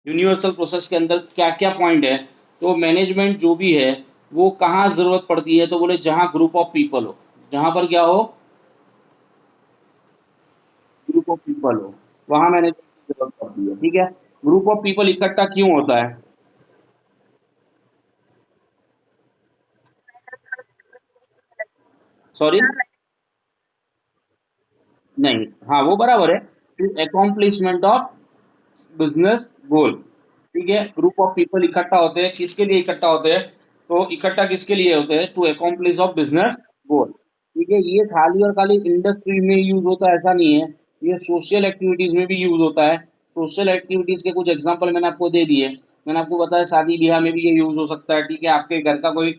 Universal process के अंदर क्या क्या पॉइंट है। तो मैनेजमेंट जो भी है वो कहाँ जरूरत पड़ती है, तो बोले जहाँ ग्रुप ऑफ पीपल हो, जहाँ पर क्या हो, ग्रुप ऑफ पीपल हो, वहां मैनेजमेंट की जरूरत पड़ती है। ठीक है, ग्रुप ऑफ पीपल इकट्ठा क्यों होता है? सॉरी, नहीं, हाँ वो बराबर है, to accomplishment of business goal. ठीक है, ग्रुप ऑफ पीपल इकट्ठा होते हैं, किसके लिए इकट्ठा होते हैं? तो इकट्ठा किसके लिए होते हैं? To accomplish of business goal. ठीक है, ये खाली और खाली इंडस्ट्री में यूज होता है ऐसा नहीं है, ये सोशल एक्टिविटीज में भी यूज होता है। सोशल एक्टिविटीज के कुछ एग्जांपल मैंने आपको दे दिए। मैंने आपको बताया शादी ब्याह में भी ये यूज हो सकता है। ठीक है, आपके घर का कोई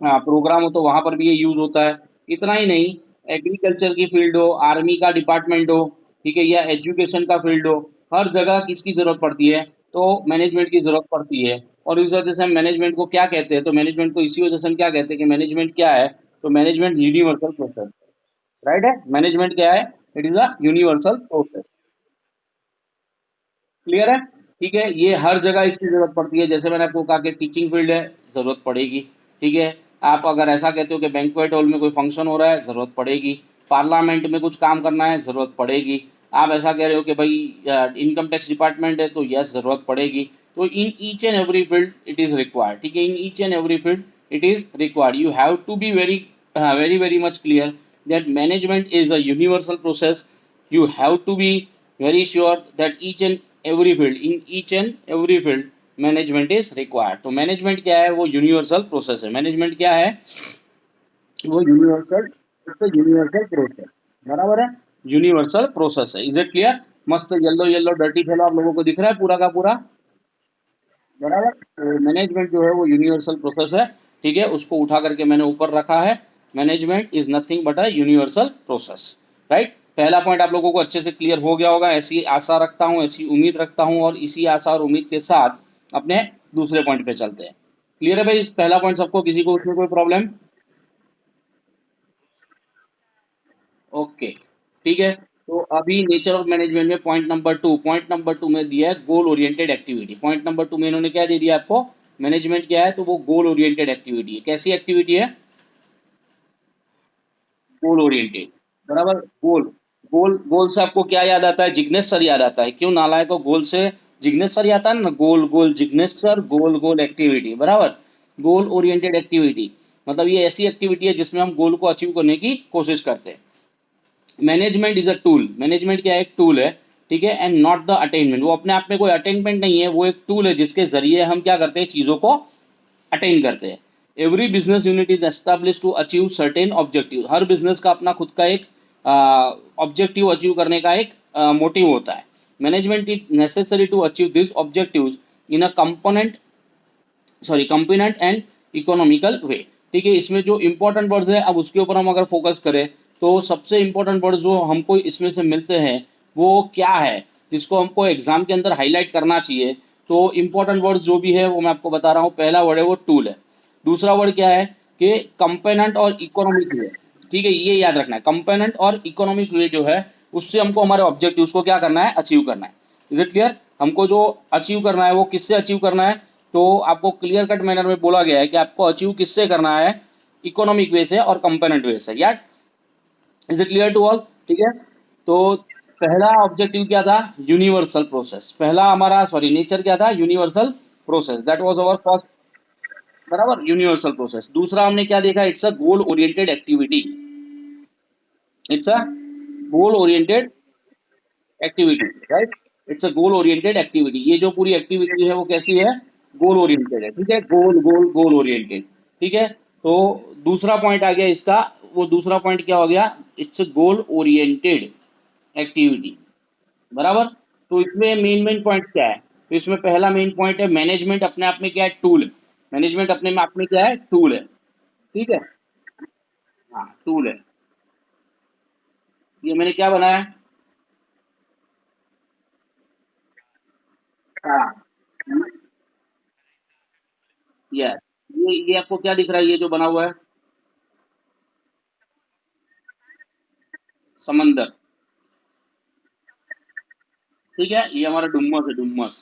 प्रोग्राम हो तो वहां पर भी ये यूज होता है। इतना ही नहीं, एग्रीकल्चर की फील्ड हो, आर्मी का डिपार्टमेंट हो, ठीक है, या एजुकेशन का फील्ड हो, हर जगह किसकी जरूरत पड़ती है? तो मैनेजमेंट की जरूरत पड़ती है। और इस वजह से हम मैनेजमेंट को क्या कहते हैं? तो मैनेजमेंट को इसी वजह से हम क्या कहते हैं कि मैनेजमेंट क्या है? तो मैनेजमेंट यूनिवर्सल प्रोसेस, राइट है। मैनेजमेंट क्या है? It is a universal process. Clear है? ठीक है, ये हर जगह इसकी जरूरत पड़ती है। जैसे मैंने आपको कहा कि टीचिंग फील्ड है, जरूरत पड़ेगी। ठीक है, आप अगर ऐसा कहते हो कि बैंक्वेट हॉल में कोई फंक्शन हो रहा है, जरूरत पड़ेगी। पार्लियामेंट में कुछ काम करना है, जरूरत पड़ेगी। आप ऐसा कह रहे हो कि भाई इनकम टैक्स डिपार्टमेंट है, तो यस जरूरत पड़ेगी। तो in each and every field it is required. ठीक है, in each and every field it is required. You have to be very very very much clear that management is a universal process. You have to be very sure that each and every field management is required. तो management क्या है? वो universal process है। Management क्या है? वो universal, universal process, बराबर है, यूनिवर्सल प्रोसेस है। Is it clear? मस्त येलो येलो डर्टी फैलो आप लोगों को दिख रहा है पूरा का पूरा, बराबर। तो मैनेजमेंट जो है वो यूनिवर्सल प्रोसेस है। ठीक है, उसको उठा करके मैंने ऊपर रखा है। Management is nothing but a universal process, right. पहला पॉइंट आप लोगों को अच्छे से क्लियर हो गया होगा, ऐसी आशा रखता हूँ, ऐसी उम्मीद रखता हूँ। और इसी आशा और उम्मीद के साथ अपने दूसरे पॉइंट पे चलते हैं। क्लियर है भाई? पहला पॉइंट सबको, किसी को उसमें कोई प्रॉब्लम? ओके, ठीक है। तो अभी नेचर ऑफ मैनेजमेंट में पॉइंट नंबर टू में दिया है गोल oriented activity. Point number to में इन्होंने क्या दे दिया आपको? मैनेजमेंट क्या है? तो वो गोल ओरिएंटेड एक्टिविटी है। कैसी एक्टिविटी है? गोल ओरिएंटेड, बराबर। गोल, गोल गोल से आपको क्या याद आता है? जिग्नेश सर याद आता है। क्यों नालायक को? गोल से जिग्नेश सर आता है ना, गोल गोल जिग्नेश सर, गोल गोल एक्टिविटी, बराबर। गोल ओरिएंटेड एक्टिविटी मतलब ये ऐसी एक्टिविटी है जिसमें हम गोल को अचीव करने की कोशिश करते हैं। Management is a tool. Management क्या है? एक टूल है। ठीक है, एंड नॉट द अटेनमेंट। वो अपने आप में कोई अटेनमेंट नहीं है, वो एक टूल है जिसके जरिए हम क्या करते हैं? चीजों को अटेन करते हैं। Every business unit is establish to achieve certain objective. हर बिजनेस का अपना खुद का एक ऑब्जेक्टिव अचीव करने का एक मोटिव होता है। Management is necessary to achieve this objective in a component, sorry, component and economical way. ठीक है, इसमें जो इंपॉर्टेंट वर्ड्स है, अब उसके ऊपर हम अगर फोकस करें तो सबसे इंपॉर्टेंट वर्ड जो हमको इसमें से मिलते हैं वो क्या है, जिसको हमको एग्जाम के अंदर हाईलाइट करना चाहिए। तो इंपॉर्टेंट वर्ड जो भी है वो मैं आपको बता रहा हूँ। पहला वर्ड है वो टूल है। दूसरा वर्ड क्या है? कि कंपोनेंट और इकोनॉमिक वे। ठीक है, ये याद रखना है, कंपोनेंट और इकोनॉमिक वे जो है उससे हमको हमारे ऑब्जेक्टिव को क्या करना है? अचीव करना है। Is it clear? हमको जो अचीव करना है वो किससे अचीव करना है? तो आपको क्लियर कट मैनर में बोला गया है कि आपको अचीव किससे करना है? इकोनॉमिक वे से और कंपोनेंट वे से, यार। Is it clear to all? ठीक है, तो पहला ऑब्जेक्टिव क्या था? Universal process. पहला हमारा, सॉरी, नेचर क्या था? Universal process, that was our first, बराबर, यूनिवर्सल प्रोसेस। दूसरा हमने क्या देखा? It's a goal oriented activity. It's a goal oriented activity, right. It's a goal oriented activity. ये जो पूरी एक्टिविटी है वो कैसी है? गोल ओरिएंटेड है। ठीक है, गोल गोल गोल ओरिएंटेड। ठीक है, तो दूसरा पॉइंट आ गया इसका। वो दूसरा पॉइंट क्या हो गया? It's a goal oriented activity, बराबर। तो इसमें मेन मेन पॉइंट क्या है? तो इसमें पहला मेन पॉइंट है मैनेजमेंट अपने आप में क्या है? टूल है। मैनेजमेंट अपने में आप में क्या है? टूल है। ठीक है, हाँ, टूल है। ये मैंने क्या बनाया? हाँ, यस। ये आपको क्या दिख रहा है? ये जो बना हुआ है समंदर। ठीक है, ये हमारा डुम्मस है, डुम्मस।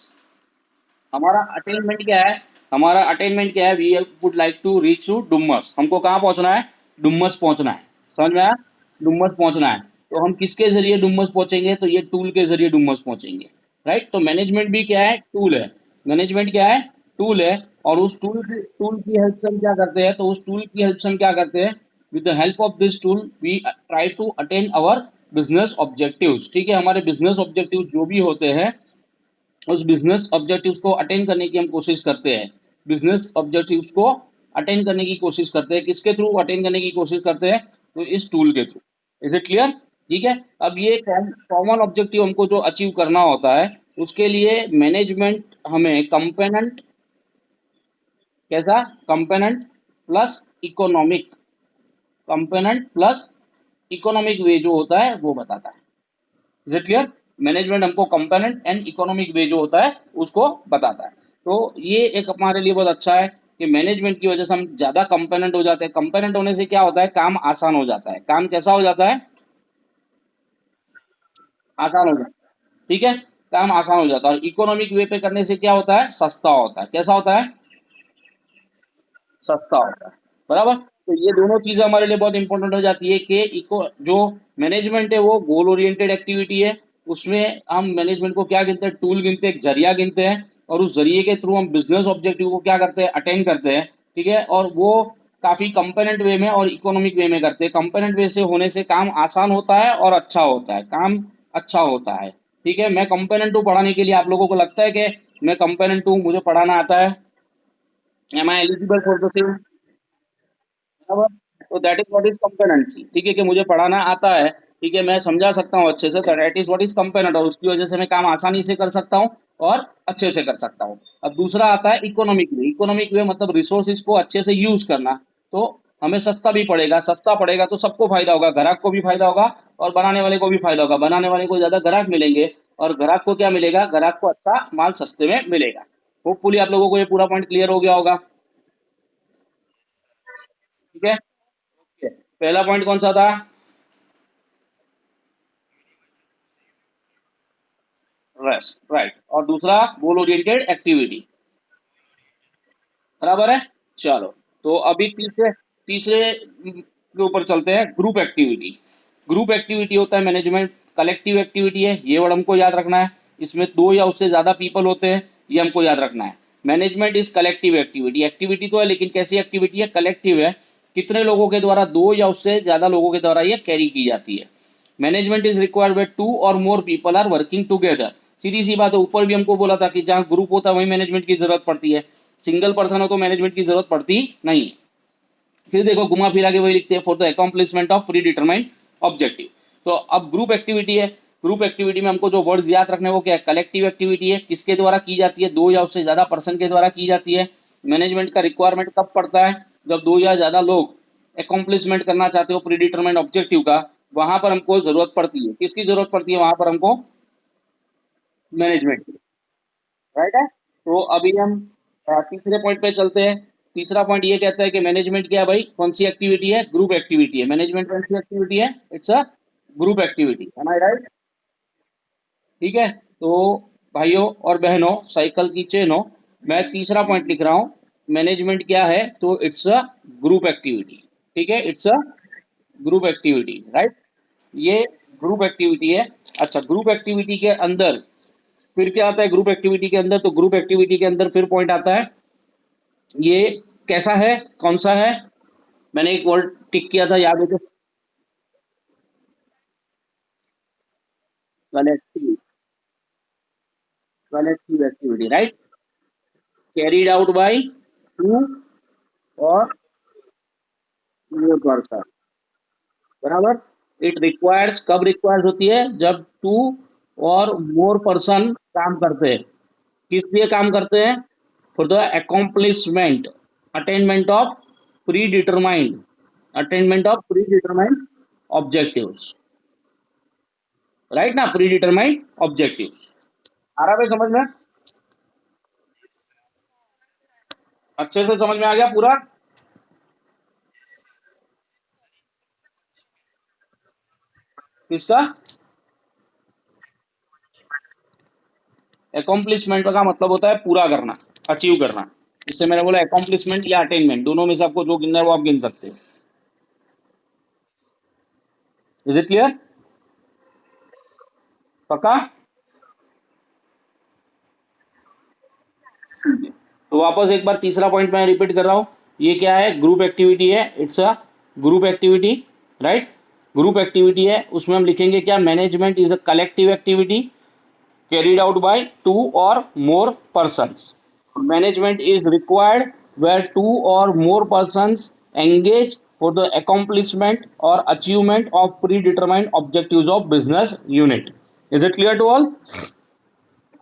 हमारा अटेनमेंट क्या है? हमारा अटेनमेंट क्या है? We would like to reach to Dumas. हमको कहाँ पहुंचना है? डुमस पहुंचना है। समझ में आया? डुमस पहुंचना है। तो हम किसके जरिए डुमस पहुंचेंगे? तो ये टूल के जरिए डुमस पहुंचेंगे। राइट। तो मैनेजमेंट भी क्या है? टूल है। मैनेजमेंट क्या है? टूल है। और उस टूल की हेल्प से हम क्या करते हैं? तो उस टूल की हेल्प से हम क्या करते हैं? With the help of this tool we try to attain our business objectives. ठीक है, हमारे बिजनेस ऑब्जेक्टिव्स जो भी होते हैं, उस बिजनेस ऑब्जेक्टिव्स को अटेन करने की हम कोशिश करते हैं। बिजनेस ऑब्जेक्टिव्स को अटेन करने की कोशिश करते हैं। किसके थ्रू अटेन करने की कोशिश करते हैं? तो इस टूल के थ्रू। Is it clear? ठीक है। अब ये कॉमन ऑब्जेक्टिव हमको जो अचीव करना होता है, उसके लिए मैनेजमेंट हमें कंपोनेंट, कैसा component plus economic, component plus economic वे जो होता है वो बताता है। Is it clear? मैनेजमेंट हमको कंपोनेंट एंड इकोनॉमिक वे जो होता है उसको बताता है। तो ये एक हमारे लिए बहुत अच्छा है कि मैनेजमेंट की वजह से हम ज्यादा कंपोनेंट हो जाते हैं। कंपोनेंट होने से क्या होता है? काम आसान हो जाता है। काम कैसा हो जाता है? आसान हो जाता है। ठीक है, काम आसान हो जाता है। और इकोनॉमिक वे पे करने से क्या होता है? सस्ता होता है। कैसा होता है? सस्ता होता है। बराबर। तो ये दोनों चीजें हमारे लिए बहुत इंपॉर्टेंट हो जाती है कि इको जो मैनेजमेंट है वो गोल ओरिएंटेड एक्टिविटी है। उसमें हम मैनेजमेंट को क्या गिनते हैं? टूल गिनते हैं, एक जरिया गिनते हैं। और उस जरिए के थ्रू हम बिजनेस ऑब्जेक्टिव को क्या करते हैं? अटेंड करते हैं। ठीक है, और वो काफी कंपोनेंट वे में और इकोनॉमिक वे में करते हैं। कंपोनेंट वे से होने से काम आसान होता है और अच्छा होता है, काम अच्छा होता है। ठीक है, मैं कंपोनेंट टू पढ़ाने के लिए, आप लोगों को लगता है कि मैं कंपोनेंट टू मुझे पढ़ाना आता है? Am I eligible for the same? बराबर। तो that is what is competency. ठीक है, कि मुझे पढ़ाना आता है। ठीक है, मैं समझा सकता हूँ अच्छे से। दैट इज व्हाट इज कंपेनेंट, और उसकी वजह से मैं काम आसानी से कर सकता हूँ और अच्छे से कर सकता हूँ। अब दूसरा आता है इकोनॉमिक वे। इकोनॉमिक वे मतलब रिसोर्सेज को अच्छे से यूज करना। तो हमें सस्ता भी पड़ेगा। सस्ता पड़ेगा तो सबको फायदा होगा, ग्राहक को भी फायदा होगा और बनाने वाले को भी फायदा होगा। बनाने वाले को ज्यादा ग्राहक मिलेंगे और ग्राहक को क्या मिलेगा? ग्राहक को अच्छा माल सस्ते में मिलेगा। होपफुली आप लोगों को ये पूरा पॉइंट क्लियर हो गया होगा। ठीक है। पहला पॉइंट कौन सा था? Rest, right. और दूसरा गोल ओरिएंटेड एक्टिविटी। बराबर है। चलो, तो अभी तीसरे तीसरे के ऊपर चलते हैं, ग्रुप एक्टिविटी। ग्रुप एक्टिविटी होता है मैनेजमेंट, कलेक्टिव एक्टिविटी है, ये वर्ड हमको याद रखना है। इसमें दो या उससे ज्यादा पीपल होते हैं, ये हमको याद रखना है। Management is collective activity. Activity तो है लेकिन कैसी एक्टिविटी है? कलेक्टिव है। कितने लोगों के द्वारा? दो या उससे ज्यादा लोगों के द्वारा ये कैरी की जाती है। Management is required where two or more people are working together. सीधी सी बात है, ऊपर भी हमको बोला था कि जहाँ ग्रुप होता है वहीं मैनेजमेंट की जरूरत पड़ती है। सिंगल पर्सन हो तो मैनेजमेंट की जरूरत पड़ती नहीं। फिर देखो घुमा फिरा के वही लिखते हैं, for the accomplishment of pre determined objective. तो अब ग्रुप एक्टिविटी है। ग्रुप एक्टिविटी में हमको जो वर्ड्स याद रखने हैं वो क्या है? कलेक्टिव एक्टिविटी है। किसके द्वारा की जाती है? दो या उससे ज्यादा पर्सन के द्वारा की जाती है। मैनेजमेंट का रिक्वायरमेंट कब पड़ता है? जब दो या ज्यादा लोग अकम्प्लिशमेंट करना चाहते हो प्री डिटरमाइंड ऑब्जेक्टिव का, वहां पर हमको जरूरत पड़ती है। किसकी जरूरत पड़ती है वहां पर हमको? मैनेजमेंट की। राइट है। तो अभी हम तीसरे पॉइंट पे चलते हैं। तीसरा पॉइंट ये कहता है कि मैनेजमेंट क्या है भाई? कौन सी एक्टिविटी है? ग्रुप एक्टिविटी है। मैनेजमेंट कौन सी एक्टिविटी है? It's a group activity. Am I right? ठीक है। तो भाइयों और बहनों, साइकिल की चेनों, मैं तीसरा पॉइंट लिख रहा हूं। मैनेजमेंट क्या है? तो इट्स अ ग्रुप एक्टिविटी। ठीक है, it's a group activity, right. ये ग्रुप एक्टिविटी है। अच्छा, ग्रुप एक्टिविटी के अंदर फिर क्या आता है? ग्रुप एक्टिविटी के अंदर, तो ग्रुप एक्टिविटी के अंदर फिर पॉइंट आता है, ये कैसा है? कौन सा है? मैंने एक वर्ड टिक किया था, याद है तो? Collective, collective activity, right. Carried out by two or more person. बराबर। इट रिक्वायर्स, कब रिक्वायर्स होती है? जब टू और मोर पर्सन काम करते हैं। किस लिए काम करते हैं? For the accomplishment, attainment of pre determined, attainment of pre determined objectives. Right ना, प्री डिटरमाइंड ऑब्जेक्टिव्स। आ रहा है भाई समझ में? अच्छे से समझ में आ गया पूरा? किसका? अकॉम्प्लिशमेंट का मतलब होता है पूरा करना, अचीव करना। इससे मैंने बोला अकॉम्प्लिशमेंट या अटेनमेंट, दोनों में से आपको जो गिनना है वो आप गिन सकते हो। Is it clear? पक्का? तो वापस एक बार तीसरा पॉइंट मैं रिपीट कर रहा हूँ। ये क्या है? ग्रुप एक्टिविटी है, it's a group activity, right? Group activity है, उसमें हम लिखेंगे क्या? Management is a collective activity carried out by two or more persons. Management is required where two or more persons engage for the accomplishment or achievement of predetermined objectives of business unit. Is it clear to all?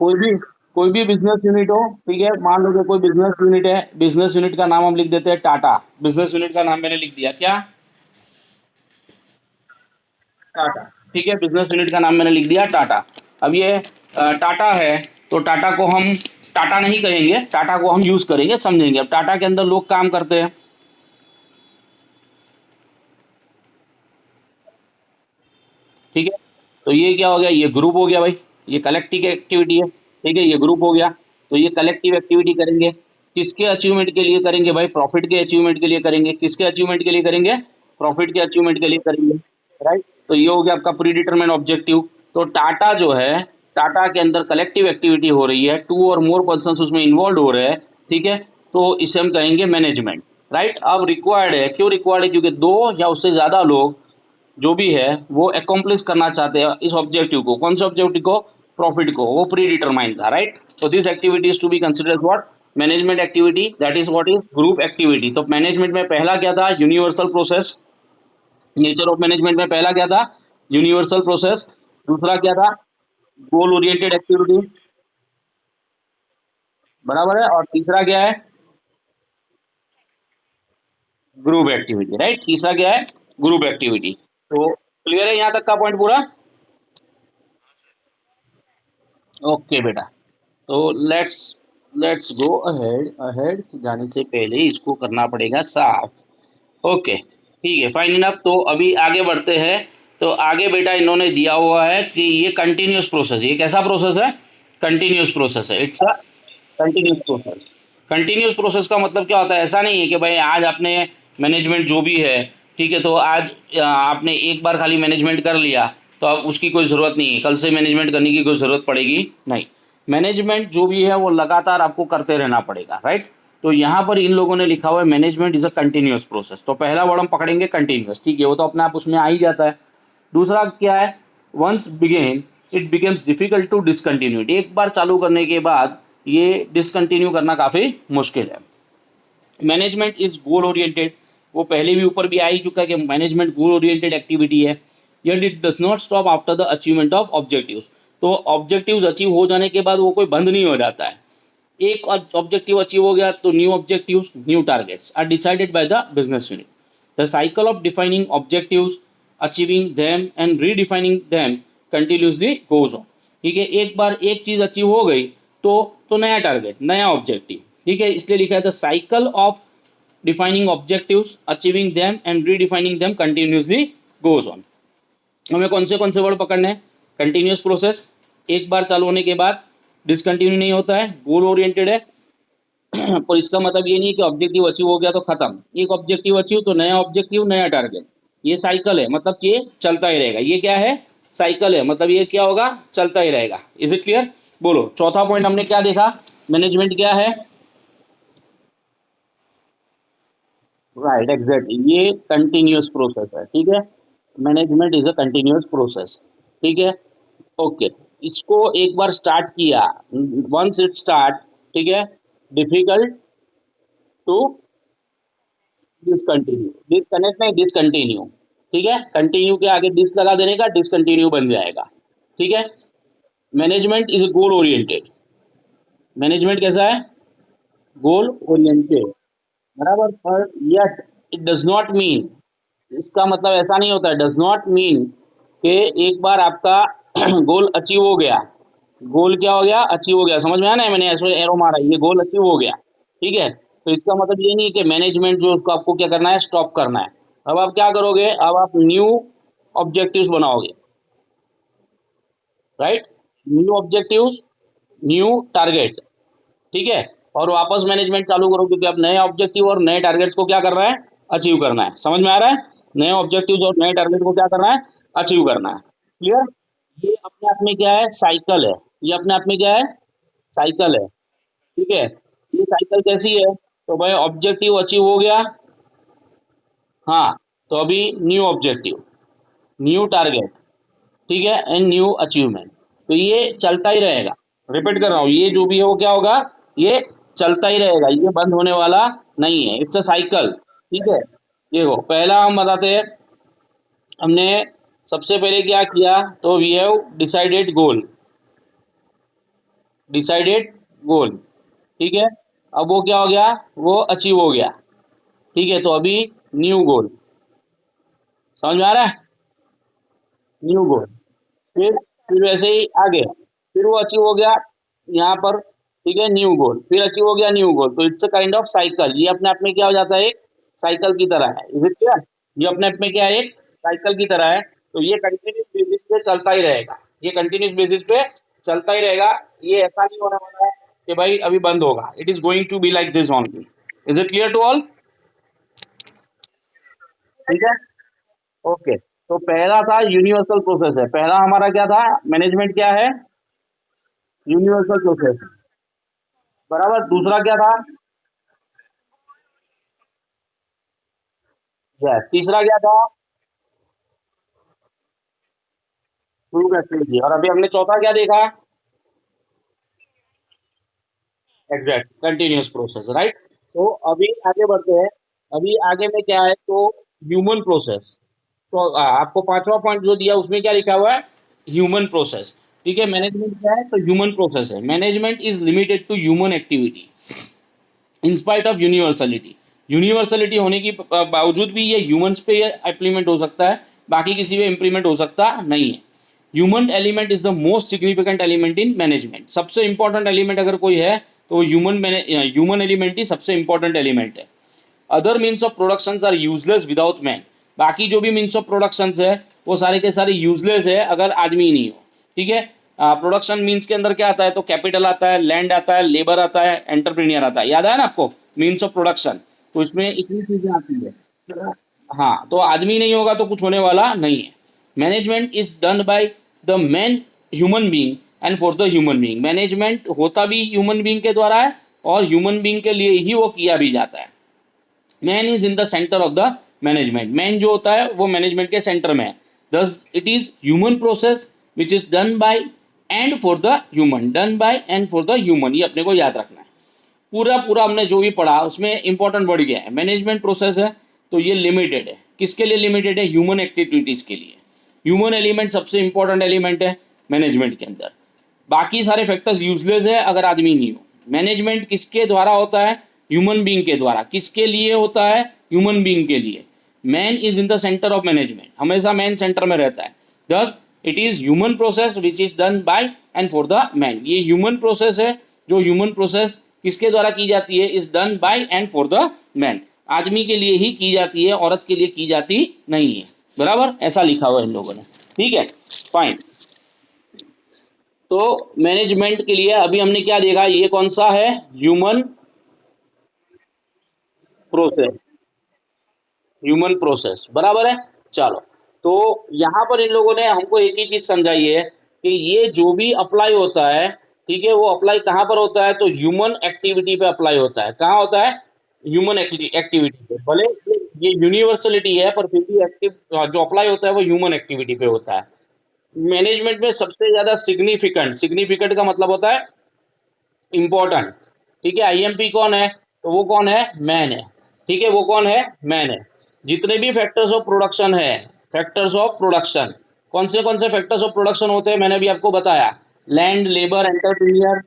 कोई भी कोई भी business unit हो, ठीक है, मान लो कि कोई बिजनेस यूनिट है, बिजनेस यूनिट का नाम हम लिख देते हैं टाटा। बिजनेस यूनिट का नाम मैंने लिख दिया क्या? टाटा। ठीक है, बिजनेस यूनिट का नाम मैंने लिख दिया टाटा। अब ये टाटा है, तो टाटा को हम टाटा नहीं कहेंगे, टाटा को हम यूज करेंगे, समझेंगे। अब टाटा के अंदर लोग काम करते हैं, ठीक है। तो ये क्या हो गया? ये ग्रुप हो गया भाई, ये कलेक्टिव एक्टिविटी है, ठीक है, ये ग्रुप हो गया। तो ये कलेक्टिव एक्टिविटी करेंगे, किसके अचीवमेंट के लिए करेंगे भाई? प्रॉफिट के अचीवमेंट के लिए करेंगे। किसके अचीवमेंट के लिए करेंगे? प्रॉफिट के अचीवमेंट के लिए करेंगे, राइट? तो ये हो गया आपका प्री डिटरमाइंड ऑब्जेक्टिव। तो टाटा जो है, टाटा के अंदर कलेक्टिव एक्टिविटी हो रही है, टू और मोर पर्सन उसमें इन्वॉल्व हो रहे हैं, ठीक है। तो इसे हम कहेंगे मैनेजमेंट, राइट? अब रिक्वायर्ड है, क्यों रिक्वायर्ड है? क्योंकि दो या उससे ज्यादा लोग जो भी है वो अकॉम्प्लिश करना चाहते हैं इस ऑब्जेक्टिव को। कौन से ऑब्जेक्टिव को? प्रॉफिट को। वो प्री डिटरमाइंड था, राइट? तो this activity is to be considered what? Management activity, that is what? Is group activity. तो मैनेजमेंट में पहला क्या था? Universal process. Nature of management में पहला क्या था? Universal process. दूसरा क्या था? गोल ओरिएंटेड एक्टिविटी, बराबर है। और तीसरा क्या है? Group activity, right? तीसरा क्या है? Group activity. तो क्लियर है यहाँ तक का पॉइंट पूरा? ओके बेटा। तो let's let's go ahead. Ahead जाने से पहले इसको करना पड़ेगा साफ। ओके, ठीक है, फाइन इनफ। तो अभी आगे बढ़ते हैं। तो आगे बेटा इन्होंने दिया हुआ है कि ये कंटिन्यूस प्रोसेस। ये कैसा प्रोसेस है? कंटिन्यूस प्रोसेस है, it's a continuous process. Continuous process का मतलब क्या होता है? ऐसा नहीं है कि भाई आज आपने मैनेजमेंट जो भी है, ठीक है, तो आज आपने एक बार खाली मैनेजमेंट कर लिया, तो अब उसकी कोई ज़रूरत नहीं है, कल से मैनेजमेंट करने की कोई ज़रूरत पड़ेगी नहीं। मैनेजमेंट जो भी है वो लगातार आपको करते रहना पड़ेगा, राइट? तो यहाँ पर इन लोगों ने लिखा हुआ है management is a continuous process. तो पहला वर्ड हम पकड़ेंगे कंटिन्यूस, ठीक है, वो तो अपने आप उसमें आ ही जाता है। दूसरा क्या है? Once begin it becomes difficult to discontinue. एक बार चालू करने के बाद ये डिसकंटिन्यू करना काफ़ी मुश्किल है। Management is goal oriented. वो पहले भी ऊपर भी आ ही चुका है कि मैनेजमेंट गोल ओरिएंटेड एक्टिविटी है। Yet it does not stop after the achievement of objectives. तो ऑब्जेक्टिव्स अचीव हो जाने के बाद वो कोई बंद नहीं हो जाता है। एक ऑब्जेक्टिव अचीव हो गया तो new objectives, new targets are decided by the business unit. The cycle of defining objectives, achieving them and redefining them continuously goes on. ठीक है, एक बार एक चीज अचीव हो गई तो नया टारगेट, नया ऑब्जेक्टिव, ठीक है, इसलिए लिखा है the cycle of defining objectives, achieving them and redefining them continuously goes on. हमें कौन से वर्ड पकड़ने हैं? कंटिन्यूस प्रोसेस, एक बार चालू होने के बाद डिसकंटिन्यू नहीं होता है, गोल ओरिएंटेड है। और इसका मतलब ये नहीं है कि ऑब्जेक्टिव अचीव हो गया तो खत्म। एक ऑब्जेक्टिव अचीव तो नया ऑब्जेक्टिव, नया टारगेट। ये साइकिल है, मतलब ये चलता ही रहेगा। ये क्या है? साइकिल है, मतलब ये क्या होगा? चलता ही रहेगा। Is it clear? बोलो, चौथा पॉइंट हमने क्या देखा? मैनेजमेंट क्या है? राइट, एग्जैक्टली, ये कंटिन्यूस प्रोसेस है, ठीक है। Management is a continuous process, ठीक है। ओके, इसको एक बार स्टार्ट किया, वंस इट स्टार्ट, ठीक है, डिफिकल्ट टू डिसकंटिन्यू। डिसकनेक्ट नहीं, डिसकंटिन्यू, ठीक है। कंटिन्यू के आगे डिस लगा देने का डिसकंटिन्यू बन जाएगा, ठीक है। Management is goal oriented. Management कैसा है? गोल ओरिएंटेड, बराबर। पर yet it does not mean, इसका मतलब ऐसा नहीं होता है, डज नॉट मीन कि एक बार आपका गोल अचीव हो गया, गोल क्या हो गया? अचीव हो गया। समझ में आया ना? मैंने ऐसे एरो मारा, ये गोल अचीव हो गया, ठीक है। तो इसका मतलब ये नहीं है कि मैनेजमेंट जो उसको आपको क्या करना है? स्टॉप करना है। अब आप क्या करोगे? अब आप न्यू ऑब्जेक्टिव्स बनाओगे, right? New objectives, new target, ठीक है, और वापस मैनेजमेंट चालू करो, क्योंकि अब नए ऑब्जेक्टिव और नए टारगेट्स को क्या करना है, अचीव करना है। समझ में आ रहा है? नए ऑब्जेक्टिव और नए टारगेट को क्या करना है, अचीव करना है। क्लियर? ये अपने आप में क्या है, साइकिल है। ये अपने आप में क्या है, साइकिल है। ठीक है, ये साइकिल कैसी है, तो भाई ऑब्जेक्टिव अचीव हो गया, हाँ, तो अभी न्यू ऑब्जेक्टिव, न्यू टारगेट, ठीक है, एंड न्यू अचीवमेंट। तो ये चलता ही रहेगा। रिपीट कर रहा हूँ, ये जो भी है वो क्या होगा, ये चलता ही रहेगा, ये बंद होने वाला नहीं है। It's a cycle. ठीक है, देखो पहला हम बताते हैं, हमने सबसे पहले क्या किया, तो we have decided goal, decided goal, ठीक है। अब वो क्या हो गया, वो अचीव हो गया, ठीक है। तो अभी न्यू गोल, समझ में आ रहा है, न्यू गोल। फिर वैसे ही आगे, फिर वो अचीव हो गया यहाँ पर, ठीक है, न्यू गोल, फिर अचीव हो गया न्यू गोल। तो it's a kind of cycle, ये अपने आप में क्या हो जाता है, एक साइकिल की तरह है। Is it clear? ये अपने आप में क्या है, एक साइकिल की तरह है। तो ये कंटिन्यूस बेसिस पे चलता ही रहेगा, ये कंटिन्यूस बेसिस पे चलता ही रहेगा। ये ऐसा नहीं होने वाला है कि भाई अभी बंद होगा। It is going to be like this only. Is it clear to all? ठीक है, ओके। तो पहला था यूनिवर्सल प्रोसेस है, पहला हमारा क्या था, मैनेजमेंट क्या है, यूनिवर्सल प्रोसेस, बराबर। दूसरा क्या था, यस। तीसरा क्या था, प्रूफ एक्टिविटी। और अभी हमने चौथा क्या देखा, एग्जैक्ट कंटिन्यूअस प्रोसेस, राइट। तो अभी आगे बढ़ते हैं। अभी आगे में क्या है, तो ह्यूमन प्रोसेस। तो आपको पांचवा पॉइंट जो दिया उसमें क्या लिखा हुआ है, ह्यूमन प्रोसेस। ठीक है, मैनेजमेंट क्या है, तो ह्यूमन प्रोसेस है। Management is limited to human activity in spite of universality. Universality होने की बावजूद भी ये ह्यूमंस पे इम्प्लीमेंट हो सकता है, बाकी किसी पे इम्प्लीमेंट हो सकता नहीं है। Human element is the most significant element in management. सबसे इंपॉर्टेंट एलिमेंट अगर कोई है तो ह्यूमन एलिमेंट ही सबसे इंपॉर्टेंट एलिमेंट है। Other means of production are useless without man. बाकी जो भी मीन्स ऑफ प्रोडक्शन है वो सारे के सारे यूजलेस है अगर आदमी ही नहीं हो। ठीक है, प्रोडक्शन मीन्स के अंदर क्या आता है, तो कैपिटल आता है, लैंड आता है, लेबर आता है, एंटरप्रेन्योर आता है। याद आया ना आपको, मीन्स ऑफ प्रोडक्शन। तो इसमें इतनी चीजें आती है। हाँ, तो आदमी नहीं होगा तो कुछ होने वाला नहीं है। Management is done by the man human being and for the human being. Management होता भी ह्यूमन बीइंग के द्वारा है और ह्यूमन बीइंग के लिए ही वो किया भी जाता है। Man is in the centre of the management. Man जो होता है वो मैनेजमेंट के सेंटर में है। Thus it is human process which is done by and for the human, done by and for the human, ये अपने को याद रखना है। पूरा पूरा हमने जो भी पढ़ा उसमें इंपॉर्टेंट वर्ड क्या है, मैनेजमेंट प्रोसेस है, तो ये लिमिटेड है। किसके लिए लिमिटेड है, ह्यूमन एक्टिविटीज के लिए। ह्यूमन एलिमेंट सबसे इंपॉर्टेंट एलिमेंट है मैनेजमेंट के अंदर। बाकी सारे फैक्टर्स यूजलेस है अगर आदमी नहीं हो। मैनेजमेंट किसके द्वारा होता है, ह्यूमन बीइंग के द्वारा। किसके लिए होता है, ह्यूमन बीइंग के लिए। Man is in the centre of management, हमेशा मैन सेंटर में रहता है। Thus it is human process which is done by and for the man. ये ह्यूमन प्रोसेस है, जो ह्यूमन प्रोसेस किसके द्वारा की जाती है, is done by and for the man. आदमी के लिए ही की जाती है, औरत के लिए की जाती नहीं है। बराबर, ऐसा लिखा हुआ है इन लोगों ने। ठीक है, फाइन। तो मैनेजमेंट के लिए अभी हमने क्या देखा, ये कौन सा है, ह्यूमन प्रोसेस, ह्यूमन प्रोसेस, बराबर है। चलो, तो यहाँ पर इन लोगों ने हमको एक ही चीज समझाई है कि ये जो भी अप्लाई होता है, ठीक है, वो अप्लाई कहाँ पर होता है, तो ह्यूमन एक्टिविटी पे अप्लाई होता है। कहाँ होता है, ह्यूमन एक्टिविटी पे। भले ये यूनिवर्सलिटी है पर फिर भी एक्टिव जो अप्लाई होता है वो ह्यूमन एक्टिविटी पे होता है। मैनेजमेंट में सबसे ज्यादा सिग्निफिकेंट, सिग्निफिकेंट का मतलब होता है इंपॉर्टेंट। ठीक है, आईएमपी कौन है, तो वो कौन है, मैन है। ठीक है, वो कौन है, मैन है। जितने भी फैक्टर्स ऑफ प्रोडक्शन है, फैक्टर्स ऑफ प्रोडक्शन, कौन से फैक्टर्स ऑफ प्रोडक्शन होते हैं, मैंने भी आपको बताया, लैंड, लेबर, एंटरप्रीनियर।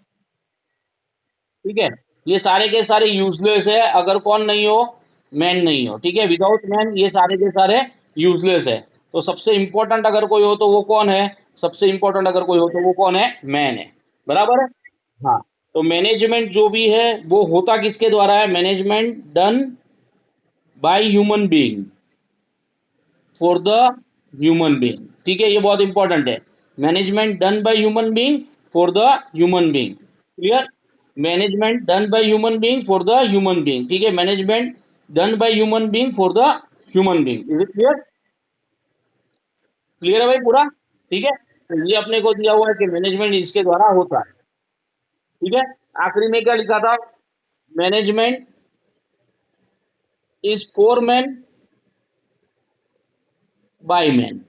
ठीक है, ये सारे के सारे यूजलेस है अगर कौन नहीं हो, मैन नहीं हो। ठीक है, विदाउट मैन ये सारे के सारे यूजलेस है। तो सबसे इंपॉर्टेंट अगर कोई हो तो वो कौन है, सबसे इंपॉर्टेंट अगर कोई हो तो वो कौन है, मैन है। बराबर है, हाँ। तो मैनेजमेंट जो भी है वो होता किसके द्वारा है, management done by human being for the human being. ठीक है, ये बहुत इंपॉर्टेंट है। Management done by human being for the human being. Clear? Management done by human being for the human being, ठीक है, management done by human being for the human being. Is it clear? Clear है भाई पूरा? ठीक है, तो ये अपने को दिया हुआ है कि मैनेजमेंट इसके द्वारा होता है। ठीक है, आखिरी में क्या लिखा था? Management is for man by man.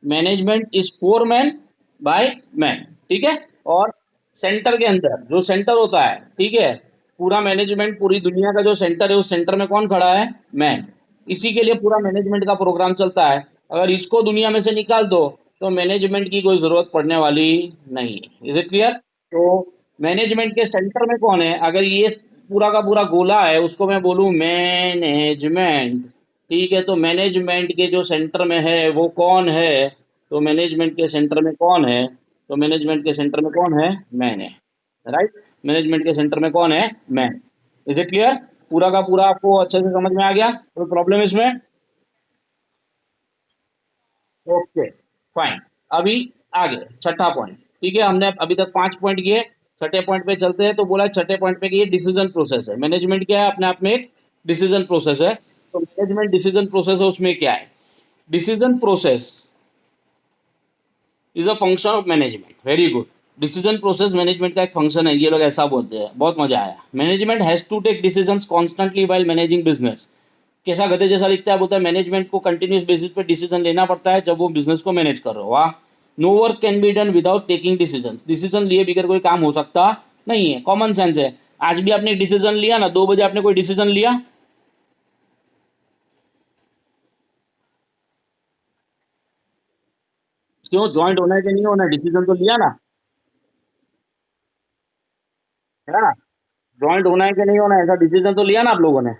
Management is for man by man, ठीक है। और सेंटर के अंदर जो सेंटर होता है, ठीक है, पूरा मैनेजमेंट, पूरी दुनिया का जो सेंटर है, उस सेंटर में कौन खड़ा है? मैन। इसी के लिए पूरा मैनेजमेंट का प्रोग्राम चलता है। अगर इसको दुनिया में से निकाल दो तो मैनेजमेंट की कोई जरूरत पड़ने वाली नहीं है। Is it clear? तो मैनेजमेंट के सेंटर में कौन है? अगर ये पूरा का पूरा गोला है, उसको मैं बोलूं मैनेजमेंट, ठीक है, तो मैनेजमेंट के जो सेंटर में है वो कौन है? तो मैनेजमेंट के सेंटर में कौन है? तो मैनेजमेंट के सेंटर में कौन है? मैन है। राइट? मैनेजमेंट के सेंटर में कौन है? मैन। Is it clear? पूरा का पूरा आपको अच्छे से समझ में आ गया? कोई प्रॉब्लम इसमें? Okay, fine. अभी आगे छठा पॉइंट, ठीक है, हमने अभी तक 5 पॉइंट किए। छठे पॉइंट पे चलते हैं। तो बोला छठे पॉइंट पे कि ये डिसीजन प्रोसेस है। मैनेजमेंट क्या है? अपने आप में एक डिसीजन प्रोसेस है। तो मैनेजमेंट डिसीजन प्रोसेस है, उसमें क्या है? Decision process is a function of management. Very good. Decision process management का एक फंक्शन है, ये लोग ऐसा बोलते हैं। बहुत मजा आया। Management has to take decisions constantly while managing business. कैसा गधे जैसा लिखता है? बोलता है मैनेजमेंट को कंटिन्यूस बेसिस पे डिसीजन लेना पड़ता है जब वो बिजनेस को मैनेज कर रहे हो। वाह। No work can be done without taking decision. Decision लिए बगैर कोई काम हो सकता नहीं है। कॉमन सेंस है। आज भी आपने डिसीजन लिया ना, 2 बजे आपने कोई डिसीजन लिया? क्यों? ज्वाइंट होना है कि नहीं होना है? डिसीजन तो लिया ना, है ना? ज्वाइंट होना है कि नहीं होना है, ऐसा डिसीजन तो लिया ना आप लोगों ने?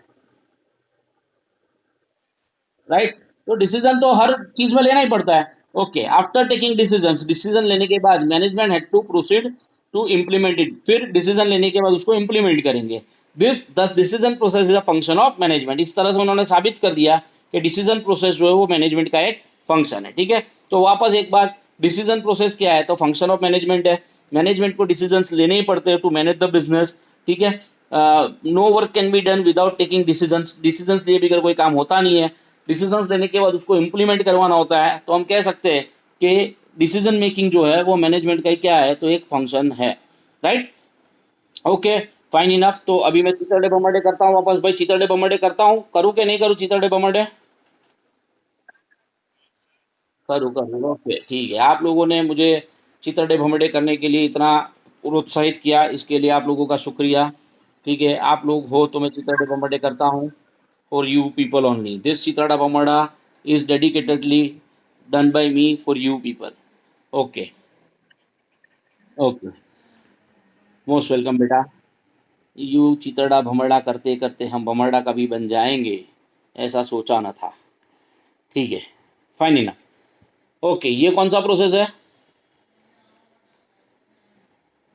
राइट? तो डिसीजन तो हर चीज में लेना ही पड़ता है। Okay, after taking decision, decision लेने के बाद management had to proceed to implement it. फिर डिसीजन लेने के बाद उसको इम्प्लीमेंट करेंगे। This this decision process is a function of management. इस तरह से उन्होंने साबित कर दिया कि डिसीजन प्रोसेस जो है वो मैनेजमेंट का एक फंक्शन है। ठीक है, तो वापस एक बार, डिसीजन प्रोसेस क्या है? तो फंक्शन ऑफ मैनेजमेंट है। मैनेजमेंट को डिसीजन लेने ही पड़ते हैं टू मैनेज द बिजनेस। ठीक है, no work can be done without taking decisions. Decisions लिए बगैर कोई काम होता नहीं है। डिसीजंस लेने के बाद उसको इम्प्लीमेंट करवाना होता है। तो हम कह सकते हैं कि डिसीजन मेकिंग जो है वो मैनेजमेंट का ही क्या है? तो एक फंक्शन है। राइट? Okay, fine enough. तो अभी मैं चितरडे बमरडे करता हूँ वापस। भाई चितरडे बमरडे करता हूँ, करूँ कि नहीं करूँ चितरडे बमरडे? करूँ करूँ, ओके ठीक है। आप लोगों ने मुझे चितरडे भमरडे करने के लिए इतना प्रोत्साहित किया, इसके लिए आप लोगों का शुक्रिया। ठीक है, आप लोग हो तो मैं चितरडे बमरडे करता हूँ। for you people only. This Chitrada Pamada is dedicatedly done by me for you people. Okay, okay. Most welcome बेटा। यू चितड़ा भमरड़ा करते करते हम भमरड़ा कभी बन जाएंगे, ऐसा सोचा न था। ठीक है, फाइन इनफ। ओके, ये कौन सा प्रोसेस है?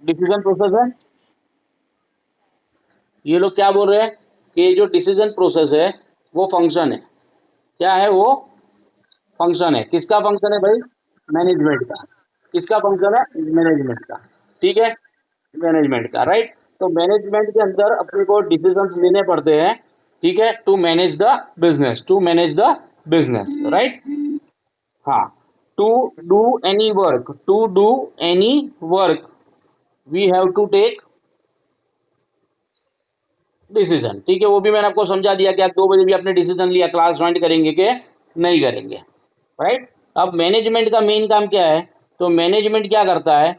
डिसीजन प्रोसेस है। ये लोग क्या बोल रहे हैं कि ये जो डिसीजन प्रोसेस है वो फंक्शन है। क्या है वो? फंक्शन है। किसका फंक्शन है भाई? मैनेजमेंट का। किसका फंक्शन है? मैनेजमेंट का। ठीक है, मैनेजमेंट का। राइट? तो मैनेजमेंट के अंदर अपने को डिसीजंस लेने पड़ते हैं। ठीक है, to manage the business, to manage the business. Right? हाँ, to do any work, to do any work we have to take decision. ठीक है, वो भी मैंने आपको समझा दिया कि आप 2 बजे भी आपने डिसीजन लिया, क्लास ज्वाइन करेंगे कि नहीं करेंगे। राइट? अब मैनेजमेंट का मेन काम क्या है? तो मैनेजमेंट क्या करता है?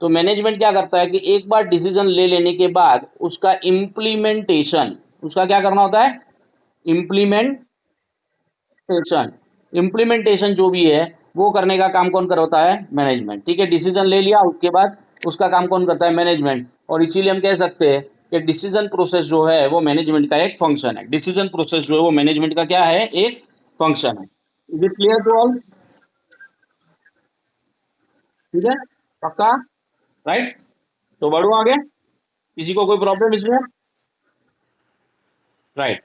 तो मैनेजमेंट क्या करता है कि एक बार डिसीजन ले लेने के बाद उसका इम्प्लीमेंटेशन, उसका क्या करना होता है? इम्प्लीमेंटेशन। इम्प्लीमेंटेशन जो भी है वो करने का काम कौन करता है? मैनेजमेंट। ठीक है, डिसीजन ले लिया, उसके बाद उसका काम कौन करता है? मैनेजमेंट। और इसीलिए हम कह सकते हैं कि डिसीजन प्रोसेस जो है वो मैनेजमेंट का एक फंक्शन है। डिसीजन प्रोसेस जो है वो मैनेजमेंट का क्या है? एक फंक्शन है। Is it clear to all? ठीक है, पक्का? राइट? तो बढ़ो आगे। किसी को कोई प्रॉब्लम इसमें? राइट,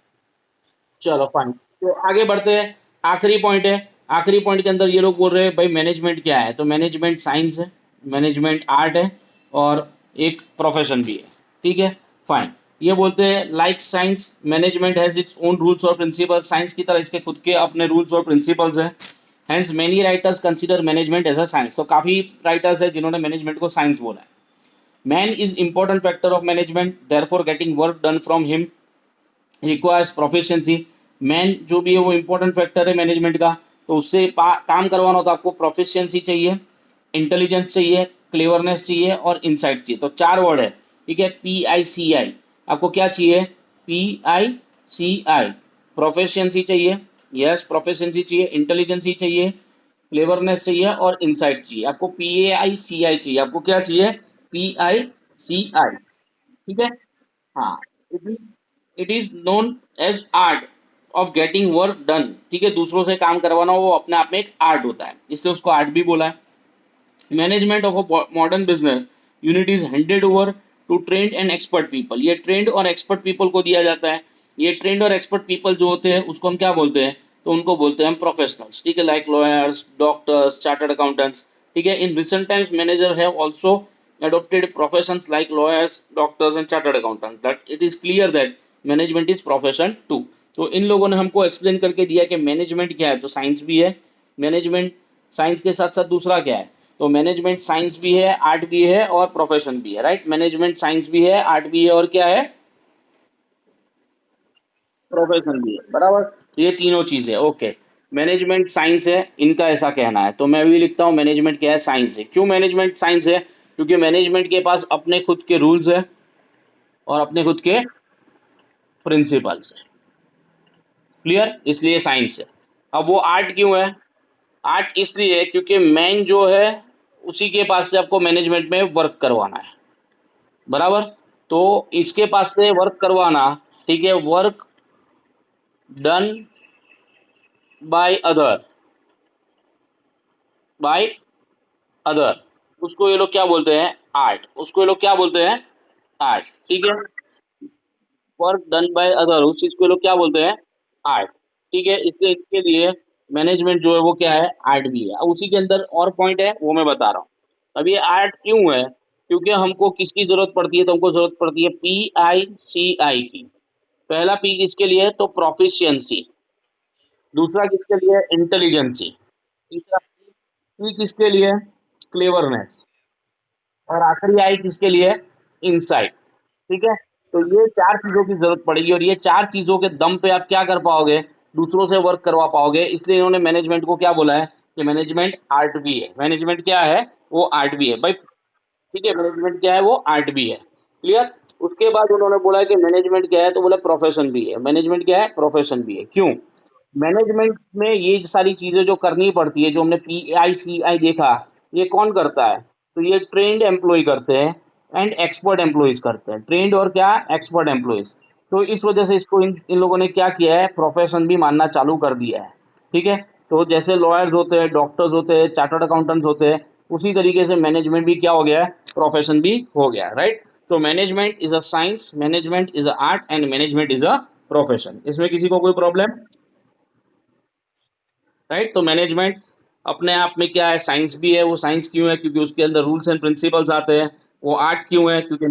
चलो फाइन। तो आगे बढ़ते हैं। आखिरी पॉइंट है। आखिरी पॉइंट के अंदर ये लोग बोल रहे हैं भाई मैनेजमेंट क्या है? तो मैनेजमेंट साइंस है, मैनेजमेंट आर्ट है, और एक प्रोफेशन भी है। ठीक है, फाइन। ये बोलते हैं like science management has its own rules और प्रिंसिपल्स, साइंस की तरह इसके खुद के अपने रूल्स और प्रिंसिपल्स हैं। Hence many writers consider management as a science, तो काफी राइटर्स है जिन्होंने मैनेजमेंट को साइंस बोला है। Man is important factor of management, therefore getting work done from him requires proficiency. Man जो भी है वो इंपॉर्टेंट फैक्टर है मैनेजमेंट का, तो उससे काम करवाना हो तो आपको प्रोफिशिएंसी चाहिए, इंटेलिजेंस चाहिए, क्लेवरनेस चाहिए और इनसाइट चाहिए। तो चार वर्ड है। ठीक है, PICI। आपको क्या चाहिए? PICI। प्रोफिशिएंसी चाहिए, यस प्रोफिशिएंसी चाहिए, इंटेलिजेंसी चाहिए, क्लेवरनेस चाहिए और इनसाइट चाहिए। आपको PAICI चाहिए। आपको क्या चाहिए? PICI। ठीक है, हाँ। It is known as art of getting work done. ठीक है, दूसरों से काम करवाना वो अपने आप में एक आर्ट होता है, इसलिए उसको आर्ट भी बोला है। Management of a modern business unit is handed over to trained and expert people. ये ट्रेंड और एक्सपर्ट पीपल को दिया जाता है। ये ट्रेंड और एक्सपर्ट पीपल जो होते हैं उसको हम क्या बोलते हैं? तो उनको बोलते हैं हम प्रोफेशनल्स। ठीक है, like lawyers, doctors, chartered accountants. ठीक है, in recent times manager have also adopted professions like lawyers, doctors and chartered accountants, that it is clear that management is profession too। तो इन लोगों ने हमको एक्सप्लेन करके दिया कि मैनेजमेंट क्या है, तो साइंस भी है। मैनेजमेंट साइंस के साथ साथ दूसरा क्या है? तो मैनेजमेंट साइंस भी है, आर्ट भी है और प्रोफेशन भी है, राइट। मैनेजमेंट साइंस भी है, आर्ट भी है और क्या है? प्रोफेशन भी है, बराबर। तो ये तीनों चीजें, ओके। मैनेजमेंट साइंस है, इनका ऐसा कहना है, तो मैं भी लिखता हूँ मैनेजमेंट क्या है? साइंस है। क्यों मैनेजमेंट साइंस है? क्योंकि मैनेजमेंट के पास अपने खुद के रूल्स है और अपने खुद के प्रिंसिपल्स है। क्लियर, इसलिए साइंस है। अब वो आर्ट क्यों है? आर्ट इसलिए है क्योंकि मैन जो है उसी के पास से आपको मैनेजमेंट में वर्क करवाना है, बराबर। तो इसके पास से वर्क करवाना, ठीक है, work done by other, by other, उसको ये लोग क्या बोलते हैं? आर्ट। उसको ये लोग क्या बोलते हैं? आर्ट। ठीक है, वर्क डन बाय अदर, उस चीज को ये लोग क्या बोलते हैं? आर्ट। ठीक है, इसलिए इसके लिए मैनेजमेंट जो है वो क्या है? आर्ट भी है। अब उसी के अंदर और पॉइंट है वो मैं बता रहा हूँ। अब ये आर्ट क्यों है? क्योंकि हमको किसकी जरूरत पड़ती है? तो हमको जरूरत पड़ती है PICI की। पहला P किसके लिए है? तो प्रोफिशिएंसी। दूसरा किसके लिए? इंटेलिजेंसी। तीसरा C किसके लिए? क्लेवरनेस। और आखिरी आई किसके लिए? इनसाइट। ठीक है, तो ये चार चीजों की जरूरत पड़ेगी और ये चार चीजों के दम पे आप क्या कर पाओगे? दूसरों से वर्क करवा पाओगे। इसलिए इन्होंने मैनेजमेंट को क्या बोला है? कि मैनेजमेंट आर्ट भी है। मैनेजमेंट क्या है? वो आर्ट भी है भाई। ठीक है, मैनेजमेंट क्या है? वो आर्ट भी है। क्लियर। उसके बाद उन्होंने बोला कि मैनेजमेंट क्या है? तो बोला प्रोफेशन भी है। मैनेजमेंट क्या है? प्रोफेशन भी है। क्यों? मैनेजमेंट में ये सारी चीजें जो करनी पड़ती है, जो हमने PICI देखा, ये कौन करता है? तो ये ट्रेंड एम्प्लॉय करते हैं एंड एक्सपर्ट एम्प्लॉयज करते हैं। ट्रेंड और क्या? Expert employees. तो इस वजह से इसको इन लोगों ने क्या किया है? प्रोफेशन भी मानना चालू कर दिया है। ठीक है, तो जैसे लॉयर्स होते हैं, डॉक्टर्स होते हैं, चार्टर्ड अकाउंटेंट्स होते हैं, उसी तरीके से मैनेजमेंट भी क्या हो गया है? प्रोफेशन भी हो गया, राइट। तो management is a science, management is a art and management is a profession. इसमें किसी को कोई प्रॉब्लम? राइट। तो मैनेजमेंट अपने आप में क्या है? साइंस भी है। वो साइंस क्यों है? क्योंकि उसके अंदर रूल्स एंड प्रिंसिपल्स आते हैं। वो आर्ट क्यों है? क्योंकि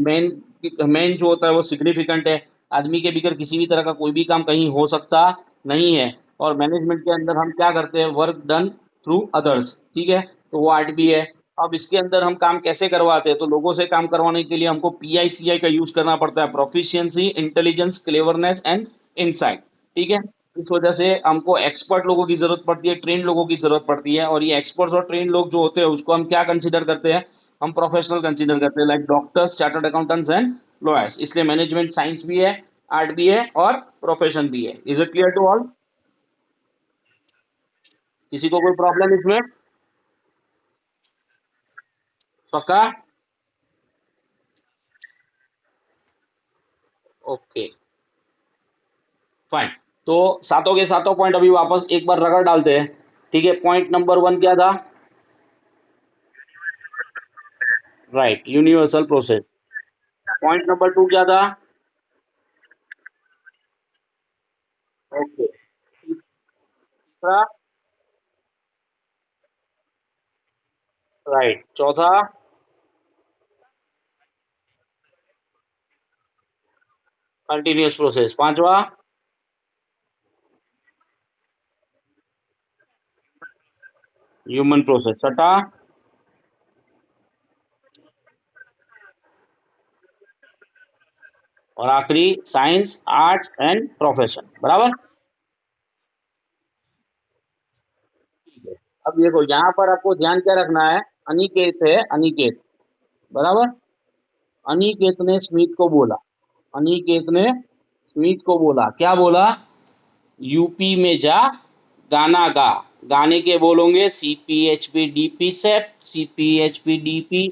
मेन जो होता है वो सिग्निफिकेंट है। आदमी के बिगर किसी भी तरह का कोई भी काम कहीं हो सकता नहीं है। और मैनेजमेंट के अंदर हम क्या करते हैं? Work done through others. ठीक है, तो वो आर्ट भी है। अब इसके अंदर हम काम कैसे करवाते हैं? तो लोगों से काम करवाने के लिए हमको PICI का यूज करना पड़ता है, proficiency, intelligence, cleverness and insight. ठीक है, इस वजह से हमको एक्सपर्ट लोगों की जरूरत पड़ती है, ट्रेन लोगों की जरूरत पड़ती है। और ये एक्सपर्ट्स और ट्रेन लोग जो होते हैं उसको हम क्या कंसीडर करते हैं? हम प्रोफेशनल कंसीडर करते हैं, like doctors, chartered accountants and lawyers. इसलिए मैनेजमेंट साइंस भी है, आर्ट भी है और प्रोफेशन भी है। Is it clear to all? किसी को कोई प्रॉब्लम इसमें? पक्का? Okay, fine. तो सातों के सातों पॉइंट अभी वापस एक बार रगड़ डालते हैं। ठीक है, पॉइंट नंबर वन क्या था? Right, universal process. Point number to क्या था? ओके, तीसरा? राइट, चौथा? Continuous process. पांचवा, ह्यूमन प्रोसेस। छठा, और आखिरी साइंस, आर्ट्स एंड प्रोफेशन। बराबर। ठीक है। अब देखो यहाँ पर आपको ध्यान क्या रखना है, अनिकेत है, अनिकेत। बराबर। अनिकेत ने स्मिथ को बोला, अनिकेत ने स्मिथ को बोला, क्या बोला, यूपी में जा, गाना गा। गाने के बोलोगे C P H P D P SAP, C P H P D P,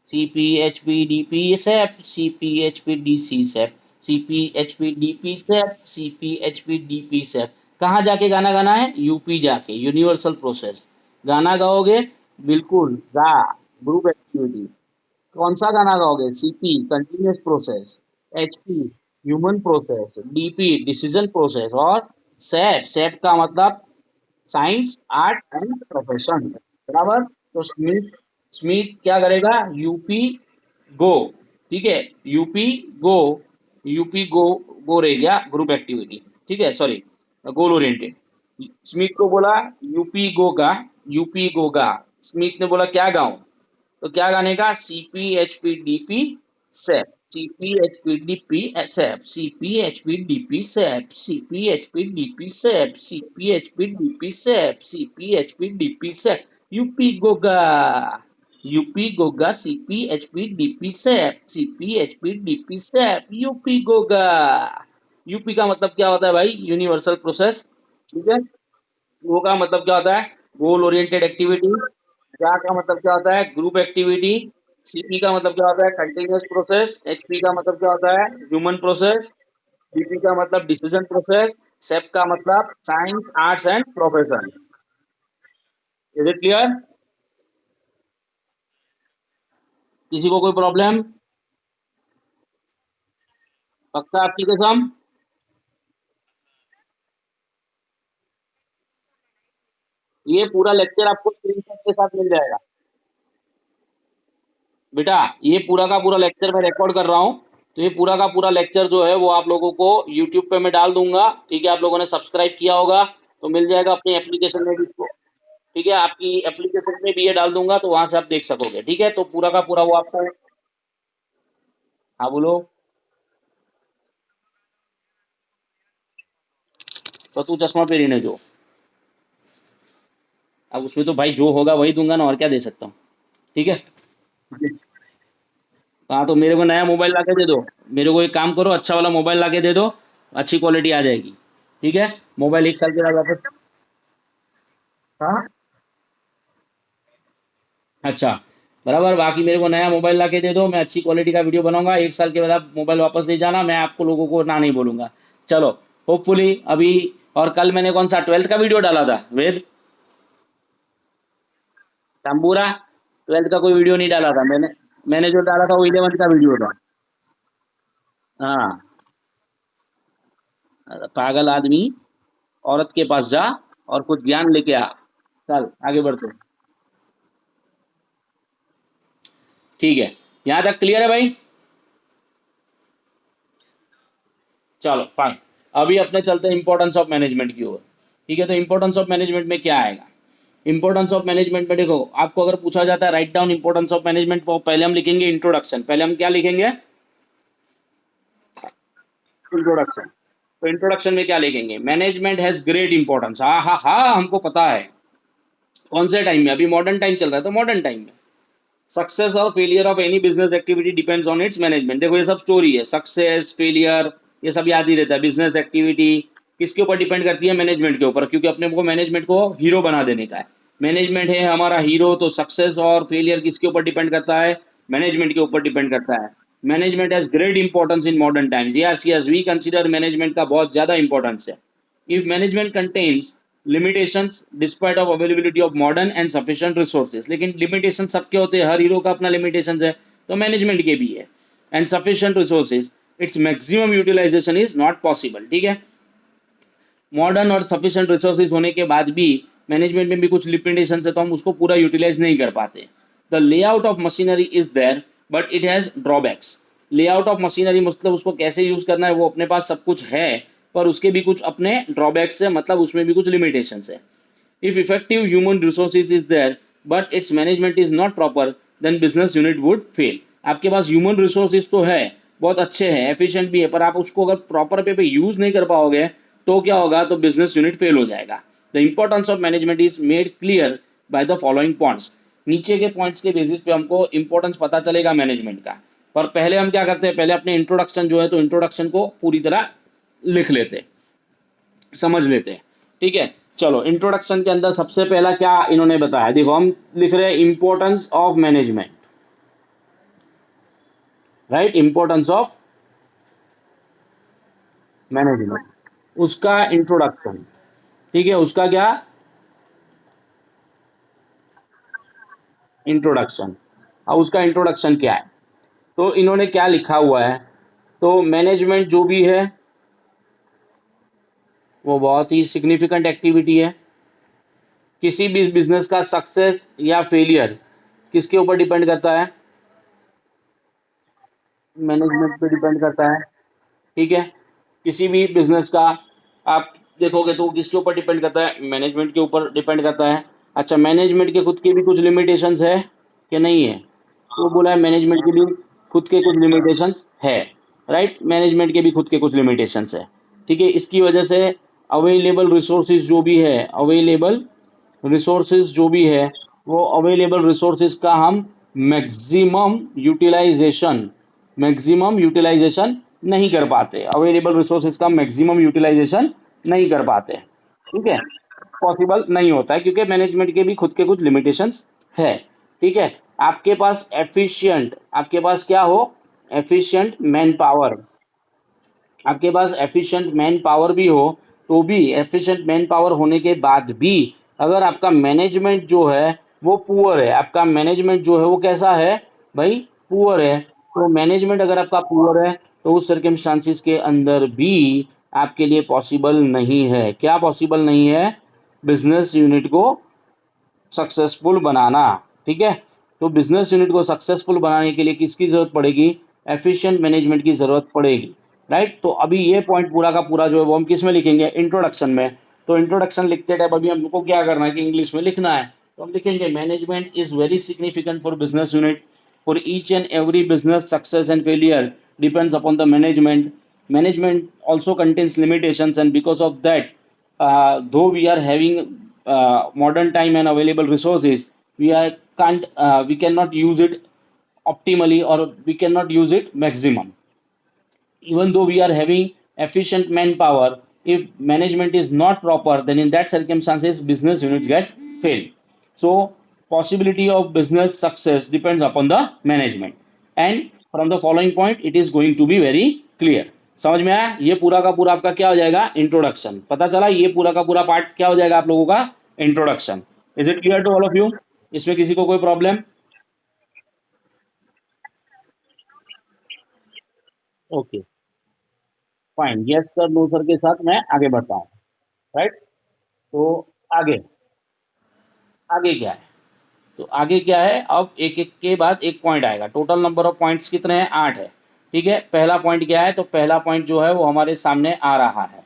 C P H P D P SAP, C P H P D C SAP, C P H P D P SAP, C P H P D P SAP. कहाँ जाके गाना गाना है, UP जाके, universal process. गाना गाओगे, बिल्कुल गा, group activity. कौन सा गाना गाओगे, CP continuous process, HP human process, DP decision process, और सैप, सैप का मतलब साइंस, आर्ट एंड प्रोफेशन। बराबर। तो स्मिथ, स्मिथ क्या करेगा, यूपी गो। ठीक है, यूपी गो, यूपी गो, गो रह गया ग्रुप एक्टिविटी। ठीक है, सॉरी, गोल ओरिएंटेड। स्मिथ को बोला यूपी गो गा, यूपी गो गा। स्मिथ ने बोला क्या गाऊं, तो क्या गाने का, C P H P D P sap, C P H P D P sap, C P H P D P sap, C P H P D P sap, C P H P D P sap, C P H P D P sap. UP गोगा, UP गोगा, C P H P D P sap, C P H P D P sap, UP गोगा। UP का मतलब क्या होता है भाई, universal process. ठीक है। ओ का मतलब क्या होता है, गोल ओरिएंटेड एक्टिविटी। क्या का मतलब क्या होता है, ग्रुप एक्टिविटी। सीपी का मतलब क्या होता है, कंटिन्यूअस प्रोसेस। एचपी का मतलब क्या होता है, ह्यूमन प्रोसेस। डीपी का मतलब डिसीजन प्रोसेस। सेप का मतलब science, arts and profession. Is it clear? किसी को कोई प्रॉब्लम? पक्का, आपकी कसम? ये पूरा लेक्चर आपको स्क्रीनशॉट के साथ मिल जाएगा बेटा। ये पूरा का पूरा लेक्चर मैं रिकॉर्ड कर रहा हूँ। तो ये पूरा का पूरा लेक्चर जो है वो आप लोगों को यूट्यूब पे मैं डाल दूंगा। ठीक है, आप लोगों ने सब्सक्राइब किया होगा तो मिल जाएगा अपनी एप्लीकेशन में भी इसको। ठीक है, आपकी एप्लीकेशन में भी ये डाल दूंगा तो वहां से आप देख सकोगे। ठीक है, तो पूरा का पूरा वो आपको। हाँ बोलो। तो तू चश्मा पहने जो, अब उसमें तो भाई जो होगा वही दूंगा ना, और क्या दे सकता हूँ। ठीक है। हाँ, तो मेरे को नया मोबाइल ला के दे दो। मेरे को एक काम करो, अच्छा वाला मोबाइल ला के दे दो, अच्छी क्वालिटी आ जाएगी। ठीक है, मोबाइल एक साल के बाद वापस। हाँ। अच्छा, बराबर। बाकी मेरे को नया मोबाइल ला के दे दो, मैं अच्छी क्वालिटी का वीडियो बनाऊंगा। एक साल के बाद आप मोबाइल वापस दे जाना, मैं आपको लोगों को ना नहीं बोलूंगा। चलो, होपफुली अभी। और कल मैंने कौन सा 12th का वीडियो डाला था, वेद तंबूरा? 12th का कोई वीडियो नहीं डाला था मैंने। मैंने जो डाला था वो 11th का वीडियो था। हाँ। पागल आदमी, औरत के पास जा और कुछ ज्ञान लेके आ। चल आगे बढ़ते हैं। ठीक है, यहाँ तक क्लियर है भाई? चलो फाइन। अभी अपने चलते हैं इंपॉर्टेंस ऑफ मैनेजमेंट की ओर। ठीक है, तो इंपॉर्टेंस ऑफ मैनेजमेंट में क्या आएगा। इंपॉर्टेंस ऑफ मैनेजमेंट में देखो, आपको अगर पूछा जाता है write down importance of management, तो पहले हम लिखेंगे इंट्रोडक्शन। पहले हम क्या लिखेंगे, इंट्रोडक्शन। तो इंट्रोडक्शन में क्या लिखेंगे, मैनेजमेंट हैज ग्रेट इंपॉर्टेंस। हाँ हाँ हाँ, हमको पता है। कौन से टाइम में, अभी मॉडर्न टाइम चल रहा है तो मॉडर्न टाइम में सक्सेस और failure of any business activity depends on it's management. देखो ये सब स्टोरी है, सक्सेस फेलियर ये सब याद ही रहता है। बिजनेस एक्टिविटी किसके ऊपर डिपेंड करती है, मैनेजमेंट के ऊपर, क्योंकि अपने को मैनेजमेंट को हीरो बना देने का है। मैनेजमेंट है हमारा हीरो, तो सक्सेस और फेलियर किसके ऊपर डिपेंड करता है, मैनेजमेंट के ऊपर डिपेंड करता है। Management has great importance in modern times. Yes yes, we consider management का बहुत ज्यादा इंपॉर्टेंस है। If management contains limitations despite of availability of modern and sufficient resources, लेकिन लिमिटेशन सबके होते हैं, हर हीरो का अपना लिमिटेशन है, तो मैनेजमेंट के भी है। And sufficient resources, it's maximum utilization is not possible. ठीक है, मॉडर्न और सफिशिएंट रिसोर्सेज होने के बाद भी मैनेजमेंट में भी कुछ लिमिटेशन है, तो हम उसको पूरा यूटिलाइज नहीं कर पाते। The layout of machinery is there but it has drawbacks. Layout of machinery मतलब उसको कैसे यूज करना है वो अपने पास सब कुछ है, पर उसके भी कुछ अपने ड्रॉबैक्स है, मतलब उसमें भी कुछ लिमिटेशंस है। If effective human resources is there but it's management is not proper then business unit would fail. आपके पास ह्यूमन रिसोर्सेज तो है, बहुत अच्छे हैं, एफिशिएंट भी है, पर आप उसको अगर प्रॉपर पे यूज नहीं कर पाओगे तो क्या होगा, तो बिजनेस यूनिट फेल हो जाएगा। The importance of management is made clear by the following points. नीचे के पॉइंट्स के बेसिस पे हमको इंपॉर्टेंस पता चलेगा मैनेजमेंट का। पर पहले हम क्या करते हैं, पहले अपने इंट्रोडक्शन जो है, तो इंट्रोडक्शन को पूरी तरह लिख लेते हैं, समझ लेते हैं। ठीक है, चलो इंट्रोडक्शन के अंदर सबसे पहला क्या इन्होंने बताया, देखो हम लिख रहे हैं importance of management, right, importance of management, उसका इंट्रोडक्शन। ठीक है, उसका क्या इंट्रोडक्शन। अब उसका इंट्रोडक्शन क्या है, तो इन्होंने क्या लिखा हुआ है, तो मैनेजमेंट जो भी है वो बहुत ही सिग्निफिकेंट एक्टिविटी है। किसी भी बिजनेस का सक्सेस या फेलियर किसके ऊपर डिपेंड करता है, मैनेजमेंट पे डिपेंड करता है। ठीक है, किसी भी बिजनेस का आप देखोगे तो किसके ऊपर डिपेंड करता है, मैनेजमेंट के ऊपर डिपेंड करता है। अच्छा, मैनेजमेंट के खुद के भी कुछ लिमिटेशंस है कि नहीं है, तो बोला है मैनेजमेंट के भी खुद के कुछ लिमिटेशंस है, राइट, मैनेजमेंट के भी खुद के कुछ लिमिटेशंस है। ठीक है, इसकी वजह से अवेलेबल रिसोर्सेज जो भी है, अवेलेबल रिसोर्सेज जो भी है, वो अवेलेबल रिसोर्सेज का हम मैक्सिमम यूटिलाइजेशन नहीं कर पाते, अवेलेबल रिसोर्सेज का मैक्सिमम यूटिलाइजेशन नहीं कर पाते। ठीक है, पॉसिबल नहीं होता है क्योंकि मैनेजमेंट के भी खुद के कुछ लिमिटेशंस है। ठीक है, आपके पास क्या हो, एफिशिएंट मैन पावर, आपके पास एफिशिएंट मैन पावर भी हो, तो भी एफिशिएंट मैन पावर होने के बाद भी अगर आपका मैनेजमेंट जो है वो पुअर है, आपका मैनेजमेंट जो है वो कैसा है भाई, पुअर है, तो मैनेजमेंट अगर आपका पुअर है तो उस सर्कमस्टांसिस के अंदर भी आपके लिए पॉसिबल नहीं है, क्या पॉसिबल नहीं है, बिजनेस यूनिट को सक्सेसफुल बनाना। ठीक है, तो बिजनेस यूनिट को सक्सेसफुल बनाने के लिए किसकी जरूरत पड़ेगी, एफिशिएंट मैनेजमेंट की जरूरत पड़ेगी, राइट। तो अभी ये पॉइंट पूरा का पूरा जो है वो हम किस में लिखेंगे, इंट्रोडक्शन में। तो इंट्रोडक्शन लिखते टाइम अभी हमको क्या करना है कि इंग्लिश में लिखना है, तो हम लिखेंगे management is very significant for business unit, for each and every business success and failure depends upon the management also contains limitations, and because of that, though we are having modern time and available resources, we cannot use it optimally, or we cannot use it maximum. Even though we are having efficient manpower, if management is not proper, then in that circumstances business units get failed. So possibility of business success depends upon the management, and from the following point it is going to be very clear. समझ में आया, ये पूरा का पूरा आपका क्या हो जाएगा, इंट्रोडक्शन। पता चला, ये पूरा का पूरा पार्ट क्या हो जाएगा आप लोगों का, introduction. Is it clear to all of you, इसमें किसी को कोई problem? Okay, fine, yes sir no sir के साथ मैं आगे बढ़ता हूँ, राइट। तो आगे, आगे क्या है, तो आगे क्या है, अब एक एक के बाद एक पॉइंट आएगा। टोटल नंबर ऑफ पॉइंट्स कितने हैं, 8 है। ठीक है, पहला पॉइंट क्या है, तो पहला पॉइंट जो है वो हमारे सामने आ रहा है।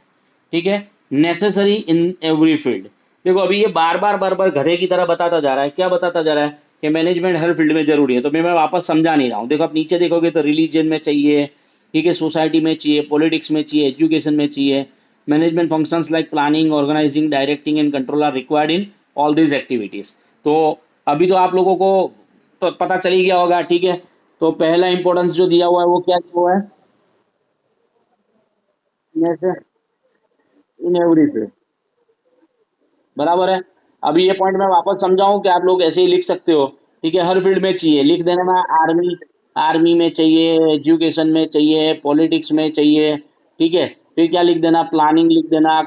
ठीक है, नेसेसरी इन एवरी फील्ड। देखो अभी ये बार बार गधे की तरह बताता जा रहा है, क्या बताता जा रहा है कि मैनेजमेंट हर फील्ड में जरूरी है, तो मैं वापस समझा नहीं रहा हूँ। देखो आप नीचे देखोगे तो रिलीजन में चाहिए, ठीक है, सोसाइटी में चाहिए, पॉलिटिक्स में चाहिए, एजुकेशन में चाहिए। Management functions like planning, organising, directing and control are required in all these activities. तो अभी तो आप लोगों को तो पता चल ही गया होगा। ठीक है, तो पहला इंपॉर्टेंस जो दिया हुआ है वो क्या दिया हुआ है, जैसे इन एवरी फील्ड, बराबर है। अभी ये पॉइंट मैं वापस समझाऊं कि आप लोग ऐसे ही लिख सकते हो। ठीक है, हर फील्ड में चाहिए, लिख देना ना, आर्मी, आर्मी में चाहिए, एजुकेशन में चाहिए, पॉलिटिक्स में चाहिए। ठीक है, फिर क्या लिख देना, प्लानिंग लिख देना,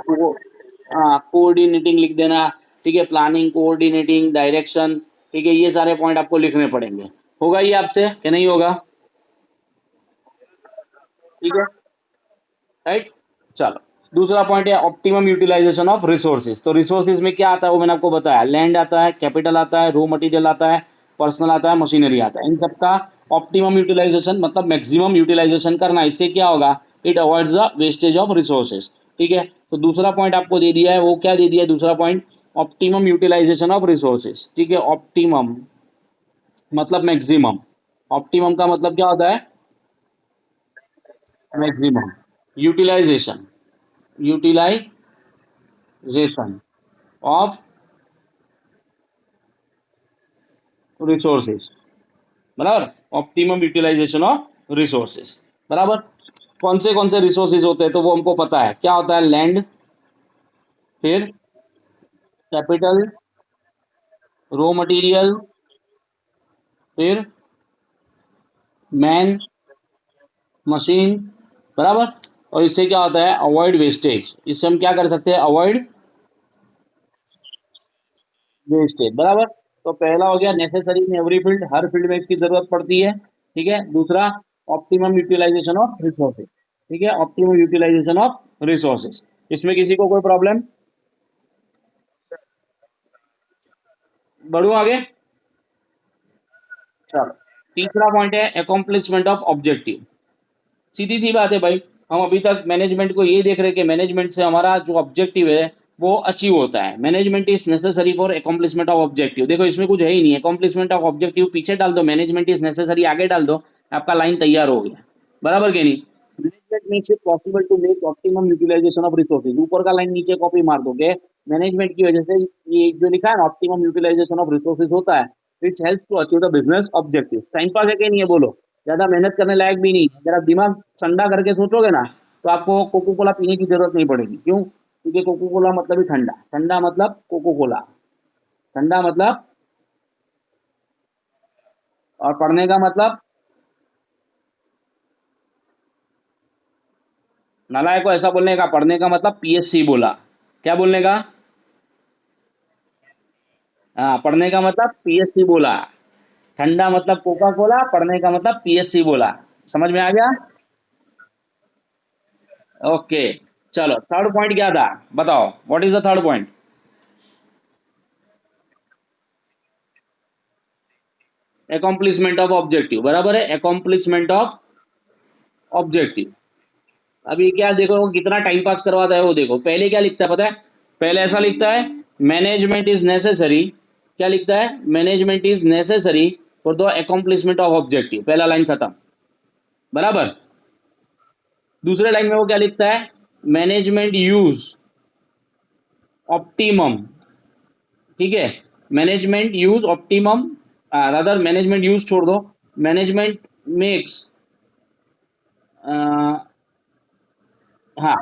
कोऑर्डिनेटिंग लिख देना। ठीक है, प्लानिंग, कोऑर्डिनेटिंग, डायरेक्शन। ठीक है, ये सारे पॉइंट आपको लिखने पड़ेंगे। होगा ये आपसे कि नहीं होगा, ठीक है, राइट। चलो, दूसरा पॉइंट है ऑप्टिमम यूटिलाइजेशन ऑफ रिसोर्सेज। तो रिसोर्सेज में क्या आता है वो मैंने आपको बताया, लैंड आता है, कैपिटल आता है, रॉ मटेरियल आता है, पर्सनल आता है, मशीनरी आता है, इन सबका ऑप्टिमम यूटिलाइजेशन मतलब मैक्सिमम यूटिलाइजेशन करना, इससे क्या होगा, it avoids the wastage of resources. ठीक है, तो दूसरा पॉइंट आपको दे दिया है, वो क्या दे दिया है दूसरा point, optimum utilisation of resources. ठीक है, ऑप्टिमम मतलब मैक्सिमम, ऑप्टिमम का मतलब क्या होता है, maximum, utilisation, utilisation of resources, बराबर, ऑप्टिमम यूटिलाइजेशन ऑफ रिसोर्सेज, बराबर। कौन से रिसोर्सेज होते हैं तो वो हमको पता है, क्या होता है, लैंड, फिर कैपिटल, रॉ मटेरियल, फिर मैन, मशीन, बराबर। और इससे क्या होता है, अवॉइड वेस्टेज, इससे हम क्या कर सकते हैं, अवॉइड वेस्टेज, बराबर। तो पहला हो गया necessary in every field, her field में इसकी जरूरत पड़ती है। ठीक है, दूसरा ऑप्टिमम यूटिलाइजेशन ऑफ रिसोर्सेज। ठीक है, ऑप्टिमम यूटिलाइजेशन ऑफ रिसोर्सेज, इसमें किसी को कोई प्रॉब्लम, बढ़ू आगे, चलो। तीसरा पॉइंट है अकॉम्प्लिशमेंट ऑफ ऑब्जेक्टिव। सीधी सी बात है भाई, हम अभी तक मैनेजमेंट को ये देख रहे हैं कि मैनेजमेंट से हमारा जो ऑब्जेक्टिव है वो अचीव होता है, management is necessary for accomplishment of objective. देखो इसमें कुछ है ही नहीं, अकॉम्प्लिशमेंट ऑफ ऑब्जेक्टिव पीछे डाल दो, मैनेजमेंट इज नेसेसरी आगे डाल दो, आपका लाइन तैयार हो गया, बराबर के नहीं। Management makes it possible to make optimum utilisation of resources, ऊपर का लाइन नीचे कॉपी मार दोगे, मैनेजमेंट की वजह से ये जो लिखा है ना ऑप्टिमम यूटिलाइजेशन ऑफ रिसोर्सेज होता है, it's help to achieve the business objective. Time pass है कि नहीं है बोलो, ज्यादा मेहनत करने लायक भी नहीं, अगर आप दिमाग ठंडा करके सोचोगे ना तो आपको कोको कोला पीने की जरूरत नहीं पड़ेगी। क्यों, क्योंकि कोको कोला मतलब ही ठंडा, ठंडा मतलब कोको कोला, ठंडा मतलब, और पढ़ने का मतलब, नालायक को ऐसा बोलने का, पढ़ने का मतलब पीएससी बोला, क्या बोलने का, हाँ पढ़ने का मतलब पीएससी बोला, ठंडा मतलब कोका कोला, पढ़ने का मतलब पीएससी बोला, समझ में आ गया। ओके, चलो थर्ड पॉइंट क्या था, बताओ what is the third point. Accomplishment of objective, बराबर है, अकॉम्प्लिशमेंट ऑफ ऑब्जेक्टिव। अभी क्या देखो वो कितना टाइम पास करवाता है, वो देखो पहले क्या लिखता है पता है, पहले ऐसा लिखता है, मैनेजमेंट इज नेसेसरी, क्या लिखता है, management is necessary for the accomplishment of objective, पहला लाइन खत्म, बराबर। दूसरे लाइन में वो क्या लिखता है, मैनेजमेंट यूज ऑप्टिमम, ठीक है, management use optimum, rather management use छोड़ दो, मैनेजमेंट मेक्स, हाँ,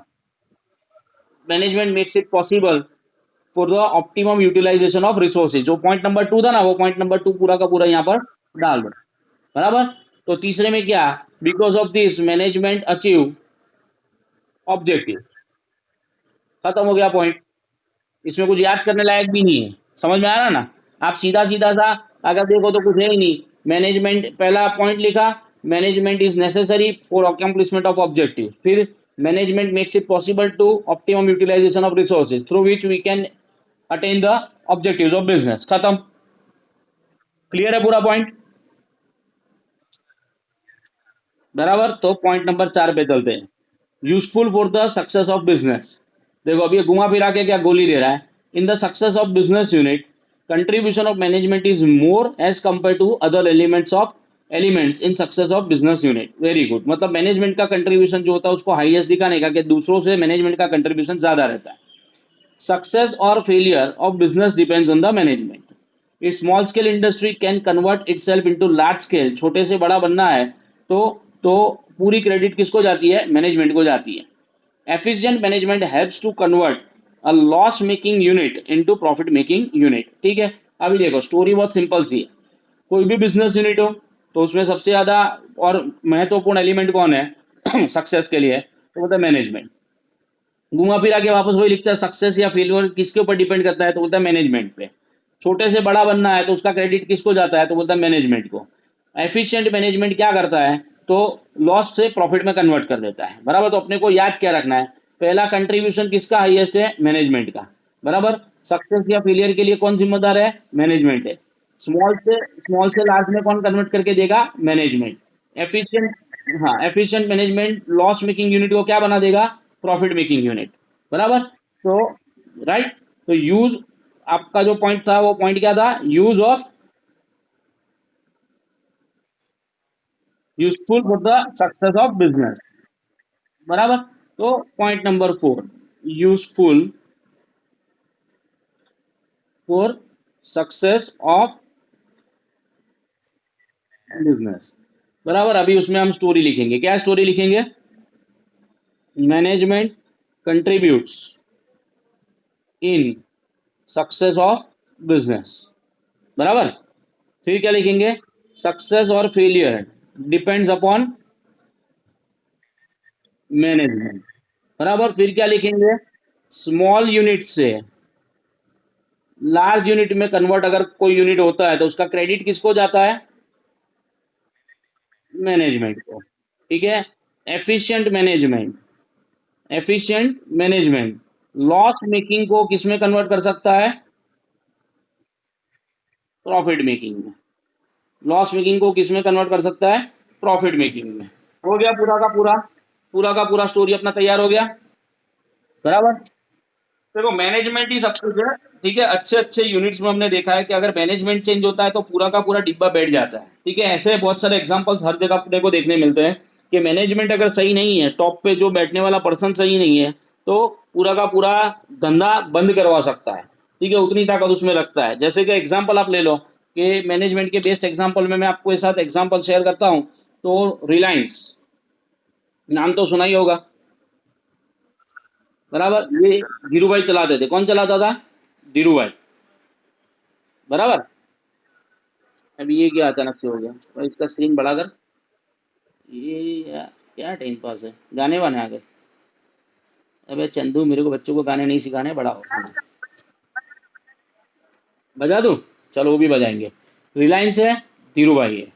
management makes it possible for the optimum utilisation of resources, जो पॉइंट नंबर टू था ना वो पॉइंट नंबर टू पूरा का पूरा यहाँ पर डाल दो, बराबर। तो तीसरे में क्या, because of this management achieve objective, खत्म हो गया पॉइंट, इसमें कुछ याद करने लायक भी नहीं है, समझ में आ रहा ना। आप सीधा सीधा सा अगर देखो तो कुछ है ही नहीं, मैनेजमेंट पहला पॉइंट लिखा, management is necessary for accomplishment of objective, फिर management makes it possible to optimum utilisation of resources through which we can attain the objectives of business, खत्म, क्लियर है पूरा पॉइंट, बराबर। तो पॉइंट नंबर 4 पे चलते हैं, useful for the success of business. देखो अभी ये घुमा फिरा के क्या गोली दे रहा है, in the success of business unit contribution of management is more as compare to other elements in success of business unit, very good, मतलब मैनेजमेंट का कंट्रीब्यूशन जो होता है उसको हाईएस्ट दिखाने का कि दूसरों से मैनेजमेंट का कंट्रीब्यूशन ज्यादा रहता है। सक्सेस और failure of business depends on the management, small scale industry can convert itself into large scale, छोटे से बड़ा बनना है तो तो पूरी क्रेडिट किसको जाती है, मैनेजमेंट को जाती है। Efficient management helps to convert a loss making unit into profit making unit, ठीक है। अभी देखो स्टोरी बहुत सिंपल सी है, कोई भी बिजनेस यूनिट हो तो उसमें सबसे ज्यादा और महत्वपूर्ण एलिमेंट कौन है सक्सेस के लिए, तो बोलता है मैनेजमेंट। घुमा फिरा के वापस वही लिखता है, सक्सेस या फेलियर किसके ऊपर डिपेंड करता है, तो बोलता है मैनेजमेंट पे। छोटे से बड़ा बनना है तो उसका क्रेडिट किसको जाता है, तो बोलता है मैनेजमेंट को। एफिशिएंट मैनेजमेंट क्या करता है, तो लॉस से प्रॉफिट में कन्वर्ट कर देता है, बराबर। तो अपने को याद क्या रखना है, पहला कंट्रीब्यूशन किसका हाईएस्ट है, मैनेजमेंट का, बराबर। सक्सेस या फेलियर के लिए कौन जिम्मेदार है, मैनेजमेंट है। स्मॉल से लार्ज में कौन कन्वर्ट करके देगा? मैनेजमेंट। एफिशिएंट, हाँ efficient management loss making unit को क्या बना देगा? Profit making unit. बराबर। तो राइट, तो यूज, आपका जो पॉइंट था वो पॉइंट क्या था? Use of, useful for the success of business. बराबर। तो point number 4, useful for success of business. बराबर। अभी उसमें हम स्टोरी लिखेंगे, क्या स्टोरी लिखेंगे? Management contributes in success of business. बराबर। फिर क्या लिखेंगे? सक्सेस और फेलियर डिपेंड्स अपॉन मैनेजमेंट। बराबर। फिर क्या लिखेंगे? स्मॉल यूनिट से लार्ज यूनिट में कन्वर्ट अगर कोई यूनिट होता है तो उसका क्रेडिट किसको जाता है? मैनेजमेंट को। ठीक है। Efficient management, efficient management loss making को किस में कन्वर्ट कर सकता है? प्रॉफिट मेकिंग में। लॉस मेकिंग को किस में कन्वर्ट कर सकता है? प्रॉफिट मेकिंग में। हो गया पूरा का पूरा, पूरा का पूरा स्टोरी अपना तैयार हो गया। बराबर। देखो मैनेजमेंट ही सब कुछ है। ठीक है, अच्छे अच्छे यूनिट्स में हमने देखा है कि अगर मैनेजमेंट चेंज होता है तो पूरा का पूरा डिब्बा बैठ जाता है। ठीक है, ऐसे बहुत सारे एग्जांपल्स हर जगह अपने को देखने मिलते हैं कि मैनेजमेंट अगर सही नहीं है, टॉप पे जो बैठने वाला पर्सन सही नहीं है, तो पूरा का पूरा धंधा बंद करवा सकता है। ठीक है, उतनी ताकत उसमें रखता है। जैसे कि एग्जाम्पल आप ले लो कि मैनेजमेंट के बेस्ट एग्जाम्पल में मैं आपको साथ एग्जाम्पल शेयर करता हूँ। तो रिलायंस, नाम तो सुना ही होगा। बराबर। ये धीरू भाई चलाते थे। कौन चलाता था? धीरू भाई। बराबर। अभी ये क्या अचानक से हो गया? और इसका स्क्रीन बढ़ा कर, ये क्या टाइम पास है, गाने वाने आ गए। अबे चंदू, मेरे को बच्चों को गाने नहीं सिखाने, बड़ा हो। हाँ, बजा दूं? चलो वो भी बजाएंगे। रिलायंस है, धीरू भाई है।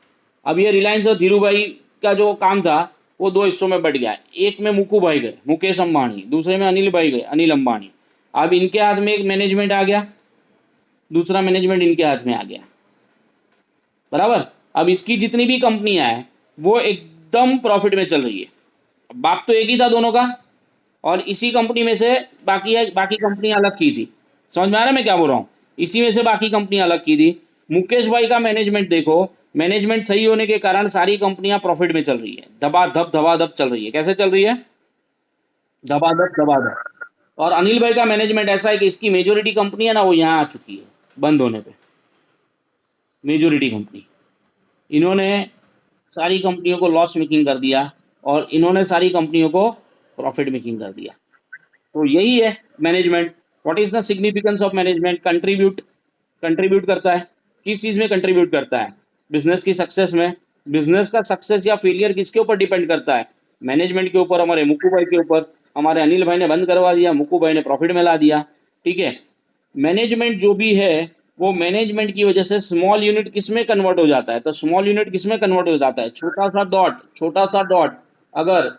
अब ये रिलायंस और धीरू भाई का जो काम था वो दो हिस्सों में बट गया। एक में मुकू भाई गए, मुकेश अंबानी, दूसरे में अनिल भाई गए, अनिल अंबानी। अब इनके हाथ में एक मैनेजमेंट आ गया, दूसरा मैनेजमेंट इनके हाथ में आ गया। बराबर। अब इसकी जितनी भी कंपनियां हैं वो एकदम प्रॉफिट में चल रही है। बाप तो एक ही था दोनों का, और इसी कंपनी में से बाकी कंपनियां अलग की थी। समझ में आ रहा है मैं क्या बोल रहा हूँ? इसी में से बाकी कंपनियां अलग की थी। मुकेश भाई का मैनेजमेंट देखो, मैनेजमेंट सही होने के कारण सारी कंपनियां प्रॉफिट में चल रही है, धबाधप चल रही है। कैसे चल रही है? धबाधप। और अनिल भाई का मैनेजमेंट ऐसा है कि इसकी मेजोरिटी कंपनी है ना, वो यहाँ आ चुकी है बंद होने पे। मेजोरिटी कंपनी, इन्होंने सारी कंपनियों को लॉस मेकिंग कर दिया और इन्होंने सारी कंपनियों को प्रॉफिट मेकिंग कर दिया। तो यही है management. What is the significance of management? Contribute, contribute करता है। किस चीज में कंट्रीब्यूट करता है? बिजनेस की सक्सेस में। बिजनेस का सक्सेस या फेलियर किसके ऊपर डिपेंड करता है? मैनेजमेंट के ऊपर, हमारे मुक्कू भाई के ऊपर। हमारे अनिल भाई ने बंद करवा दिया, मुक्कू भाई ने प्रॉफिट में ला दिया। ठीक है। मैनेजमेंट जो भी है, वो मैनेजमेंट की वजह से स्मॉल यूनिट किस में कन्वर्ट हो जाता है? तो स्मॉल यूनिट किस में कन्वर्ट हो जाता है? छोटा सा डॉट अगर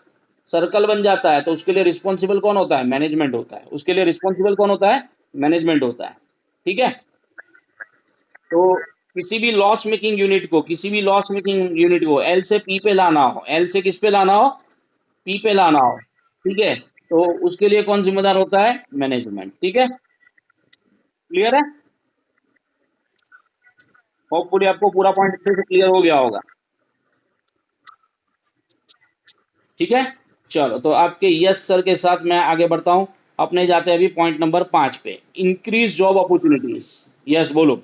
सर्कल बन जाता है तो उसके लिए रिस्पॉन्सिबल कौन होता है? मैनेजमेंट होता है। उसके लिए रिस्पॉन्सिबल कौन होता है? मैनेजमेंट होता है। ठीक है। तो किसी भी लॉस मेकिंग यूनिट को एल से पी पे लाना हो, एल से किस पे लाना हो? पी पे लाना हो। ठीक है। तो उसके लिए कौन जिम्मेदार होता है? मैनेजमेंट। ठीक है, क्लियर है? होपफुली आपको पूरा पॉइंट अच्छे से क्लियर हो गया होगा। ठीक है। चलो, तो आपके यस सर के साथ मैं आगे बढ़ता हूं। अपने जाते हैं अभी पॉइंट नंबर 5 पे, इंक्रीज जॉब अपॉर्चुनिटीज। यस बोलो।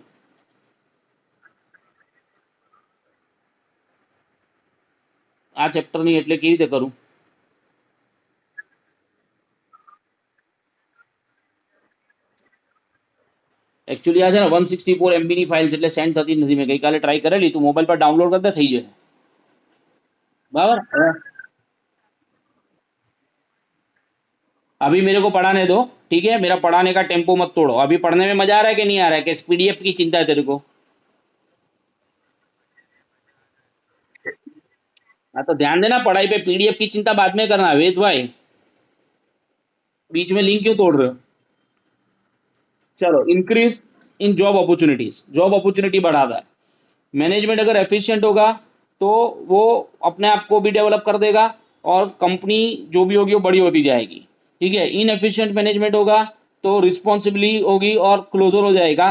આ ચેપ્ટરની એટલે કેવી રીતે કરું? એકચ્યુઅલી આ છે ને 164 MB ની ફાઇલ છે એટલે સેન્ડ થતી જ નથી. મેં ગઈકાલે ટ્રાય કરેલી, તું મોબાઈલ પર ડાઉનલોડ કરતા થઈ જશે. बराबर। अभी मेरे को पढ़ाने दो। ठीक है, मेरा पढ़ाने का टेम्पो मत तोड़ो। अभी पढ़ने में मजा आ रहा है कि नहीं आ रहा है? कि पीडीएफ की चिंता है तेरे को? हाँ तो ध्यान देना पढ़ाई पे, पीडीएफ की चिंता बाद में करना वेद भाई। बीच में लिंक क्यों तोड़ रहे हो? चलो, increase in job opportunities, job opportunity बढ़ाता है। मैनेजमेंट अगर एफिशिएंट होगा तो वो अपने आप को भी डेवलप कर देगा और कंपनी जो भी होगी वो बड़ी होती जाएगी। ठीक है, इनएफिशिएंट मैनेजमेंट होगा तो रिस्पॉन्सिबिलिटी होगी और क्लोजर हो जाएगा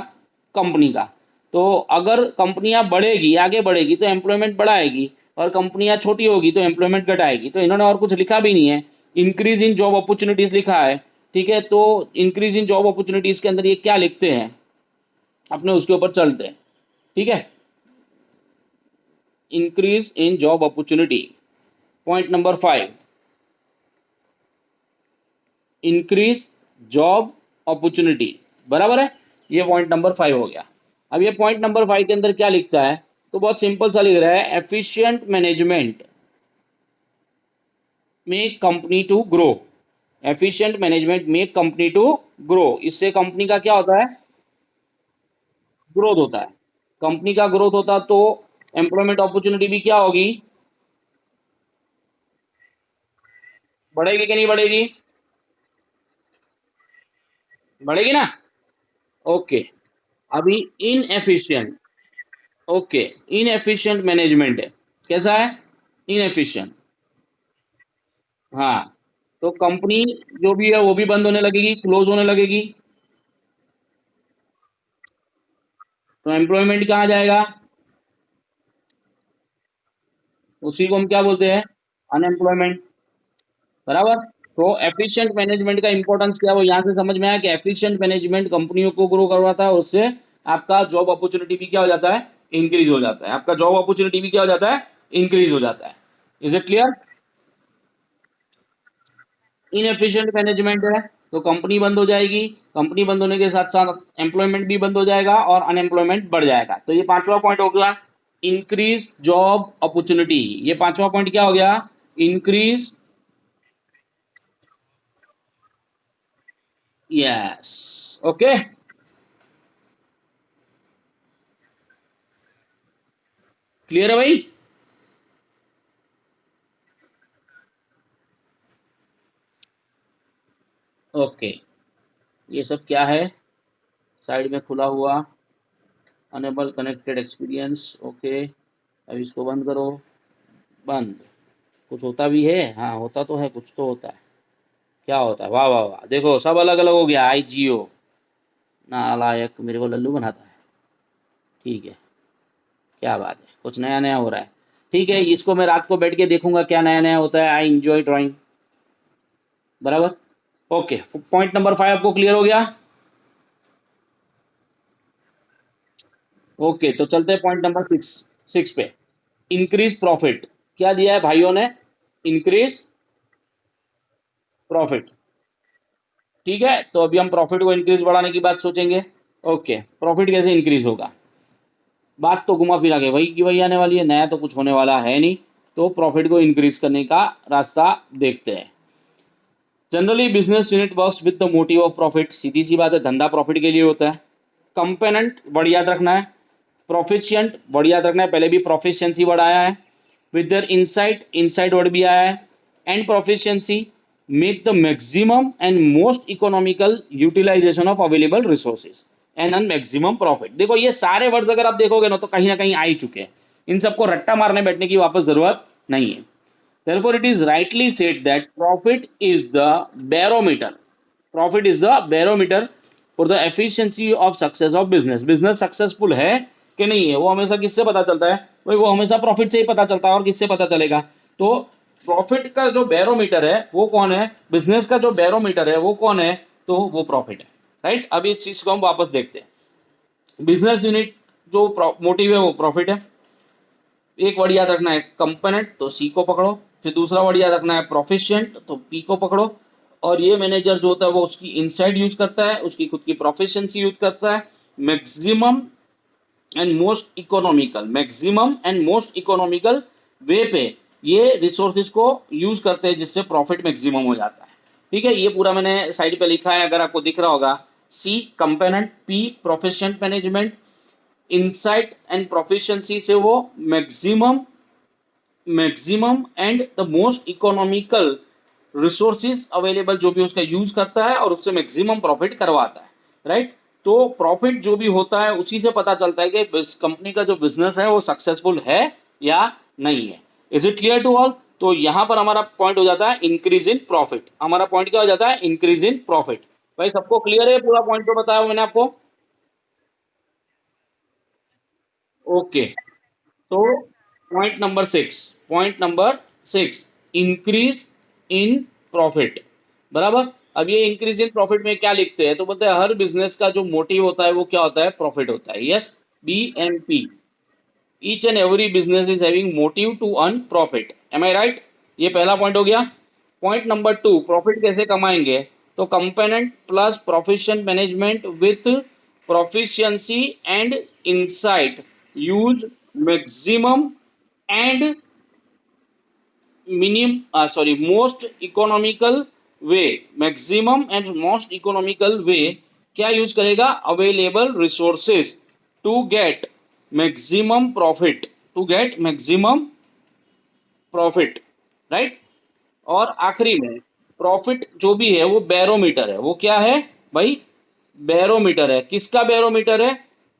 कंपनी का। तो अगर कंपनियां बढ़ेगी, आगे बढ़ेगी तो एम्प्लॉयमेंट बढ़ाएगी, और कंपनियां छोटी होगी तो एम्प्लॉयमेंट घटाएगी। तो इन्होंने और कुछ लिखा भी नहीं है, इंक्रीज इन जॉब अपॉर्चुनिटीज लिखा है। ठीक है, तो इंक्रीज इन जॉब अपॉर्चुनिटीज के अंदर ये क्या लिखते हैं, अपने उसके ऊपर चलते हैं। ठीक है, इंक्रीज इन job opportunity, point number 5, increase job opportunity, बराबर है। ये पॉइंट नंबर 5 हो गया। अब ये पॉइंट नंबर 5 के अंदर क्या लिखता है, तो बहुत सिंपल सा लिख रहा है, efficient management make company to grow. Efficient management make company to grow, इससे कंपनी का क्या होता है, ग्रोथ होता है। कंपनी का ग्रोथ होता तो एम्प्लॉयमेंट अपॉर्चुनिटी भी क्या होगी, बढ़ेगी कि नहीं बढ़ेगी, बढ़ेगी ना। ओके, अभी इनएफिशिएंट, ओके, इनएफिशिएंट मैनेजमेंट है, कैसा है, इनएफिशिएंट। हाँ, तो कंपनी जो भी है वो भी बंद होने लगेगी, क्लोज होने लगेगी, तो एम्प्लॉयमेंट कहाँ जाएगा, उसी को हम क्या बोलते हैं, अनएम्प्लॉयमेंट, बराबर। तो एफिशिएंट मैनेजमेंट का इंपॉर्टेंस क्या है वो यहाँ से समझ में आया कि एफिशिएंट मैनेजमेंट कंपनियों को ग्रो करवाता है, उससे आपका जॉब अपॉर्चुनिटी भी क्या हो जाता है, इंक्रीज हो जाता है, आपका जॉब अपॉर्चुनिटी भी क्या हो जाता है, इंक्रीज हो जाता है। Is it clear. Inefficient management है तो कंपनी बंद हो जाएगी, कंपनी बंद होने के साथ साथ एम्प्लॉयमेंट भी बंद हो जाएगा और अनएम्प्लॉयमेंट बढ़ जाएगा। तो ये पांचवा पॉइंट हो गया, इंक्रीज जॉब अपॉर्चुनिटी। ये पांचवा पॉइंट क्या हो गया, इंक्रीज, यस, ओके, क्लियर है भाई। ओके, ये सब क्या है, साइड में खुला हुआ, अनेबल कनेक्टेड एक्सपीरियंस, ओके। अब इसको बंद करो, बंद। कुछ होता भी है, हाँ होता तो है, कुछ तो होता है। क्या होता है, वाह वाह वाह, देखो सब अलग अलग हो गया, आई जियो, नालायक मेरे को लल्लू बनाता है। ठीक है, क्या बात है, कुछ नया नया हो रहा है। ठीक है, इसको मैं रात को बैठ के देखूंगा क्या नया नया होता है, आई इंजॉय ड्राइंग, बराबर। ओके, पॉइंट नंबर 5 आपको क्लियर हो गया। ओके, तो चलते हैं पॉइंट नंबर 6, 6 पे, इंक्रीज प्रॉफिट। क्या दिया है भाइयों ने, इंक्रीज प्रॉफिट। ठीक है, तो अभी हम प्रॉफिट को इंक्रीज बढ़ाने की बात सोचेंगे। ओके, प्रॉफिट कैसे इंक्रीज होगा, बात तो घुमा फिरा के वही की वही आने वाली है, नया तो कुछ होने वाला है नहीं। तो प्रॉफिट को इंक्रीज करने का रास्ता देखते हैं। Generally business unit works with the motive of profit, सीधी सी बात है, धंधा प्रॉफिट के लिए होता है। कंपोनेंट वर्ड याद रखना है, प्रोफिशिएंट वर्ड याद रखना है, पहले भी प्रोफिशिएंसी वर्ड आया है, with their insight, insight word भी आया है, and proficiency make the maximum and most economical utilisation of available resources and an maximum profit. देखो ये सारे वर्ड्स अगर आप देखोगे ना कहीं आ ही चुके हैं, इन सबको रट्टा मारने बैठने की वापस जरूरत नहीं है। Therefore, it is rightly said that profit is the barometer. Profit is the barometer for the efficiency of success of business. Business successful है कि नहीं है वो हमेशा किससे पता चलता है, भाई वो हमेशा प्रॉफिट से ही पता चलता है, और किससे पता चलेगा, तो प्रॉफिट का जो बैरोमीटर है वो कौन है, बिजनेस का जो बैरोमीटर है वो कौन है, तो वो प्रॉफिट है। राइट, अभी इस चीज को हम वापस देखते हैं। बिजनेस यूनिट जो मोटिव है वो प्रॉफिट है। एक वर्ड याद रखना है कंपोनेंट, तो सी को पकड़ो, फिर दूसरा वर्ड याद रखना है प्रोफिशिएंट, तो पी को पकड़ो, और ये मैनेजर जो होता है वो उसकी इनसाइड यूज करता है, उसकी खुद की प्रोफिशिएंसी यूज करता है, maximum and most economical, maximum and most economical way पे ये रिसोर्सेज को यूज करते हैं जिससे प्रॉफिट मैक्सिमम हो जाता है। ठीक है, ये पूरा मैंने साइड पे लिखा है, अगर आपको दिख रहा होगा, C component, P proficient management, insight and proficiency से वो maximum, maximum and the most economical resources available जो भी उसका यूज करता है और उससे मैक्सिमम प्रॉफिट करवाता है। राइट, तो प्रॉफिट जो भी होता है उसी से पता चलता है कि कंपनी का जो बिजनेस है वो सक्सेसफुल है या नहीं है। Is it clear to all? तो यहां पर हमारा पॉइंट हो जाता है इंक्रीज इन प्रॉफिट। हमारा पॉइंट क्या हो जाता है? Increase in profit. भाई सबको क्लियर है? पूरा पॉइंट तो बताया मैंने आपको। ओके। तो point number 6, increase in profit. बराबर। अब ये इंक्रीज इन प्रॉफिट में क्या लिखते हैं? तो बोलते हैं हर बिजनेस का जो मोटिव होता है वो क्या होता है? प्रॉफिट होता है। Yes, BNP, each and every business is having motive to earn profit. Am I right? ये पहला पॉइंट हो गया। पॉइंट नंबर 2, प्रॉफिट कैसे कमाएंगे? तो component plus profession management with proficiency and insight use maximum and minimum sorry most economical way. Maximum and most economical way क्या use करेगा? Available resources to get maximum profit. To get maximum profit, right. और आखिरी में profit जो भी है वो barometer है। वो क्या है भाई? बैरोमीटर है। किसका बैरोमीटर है?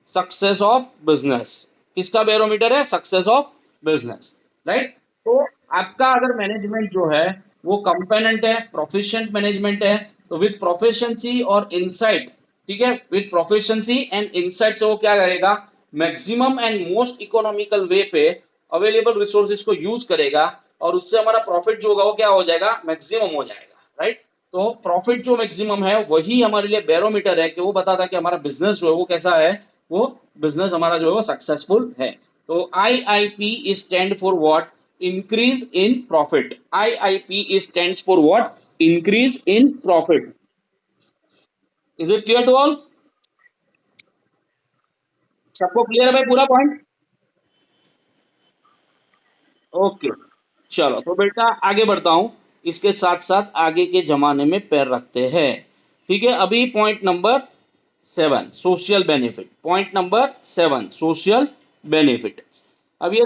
Success of business. किसका बैरोमीटर है? Success of business, right. तो आपका अगर मैनेजमेंट जो है वो कंपोनेंट है, प्रोफिशिएंट मैनेजमेंट है, तो विद प्रोफिशिएंसी और इनसाइट, ठीक है, विद प्रोफिशिएंसी एंड इनसाइट से वो क्या करेगा? Maximum and most economical way पे अवेलेबल रिसोर्सेज को यूज करेगा और उससे हमारा प्रॉफिट जो होगा वो क्या हो जाएगा? मैक्सिमम हो जाएगा, राइट। तो प्रॉफिट जो मैक्सिमम है वही हमारे लिए बैरोमीटर है कि वो बताता है कि हमारा बिजनेस जो है वो कैसा है, वो बिजनेस हमारा जो है वो सक्सेसफुल है। तो IIP stand for what? Increase in profit. IIP stands for what? Increase in profit. Is it clear to all? सबको क्लियर है भाई पूरा पॉइंट? ओके, चलो तो बेटा आगे बढ़ता हूं। इसके साथ साथ आगे के जमाने में पैर रखते हैं। ठीक है, अभी point number 7, social benefit. Point number 7, social benefit. अब ये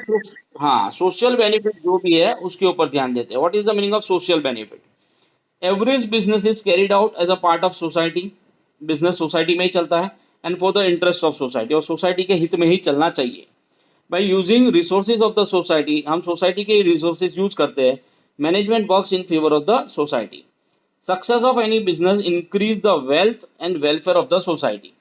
हाँ, सोशल बेनिफिट जो भी है उसके ऊपर ध्यान देते हैं। What is the meaning of social benefit? Average business is carried out as a part of society. Business society में ही चलता है and for the interest of society, और सोसाइटी के हित में ही चलना चाहिए। By using resources of the society, हम सोसाइटी के रिसोर्सेज यूज करते हैं। Management works in favour of the society. Success of any business increase the wealth and welfare of the society.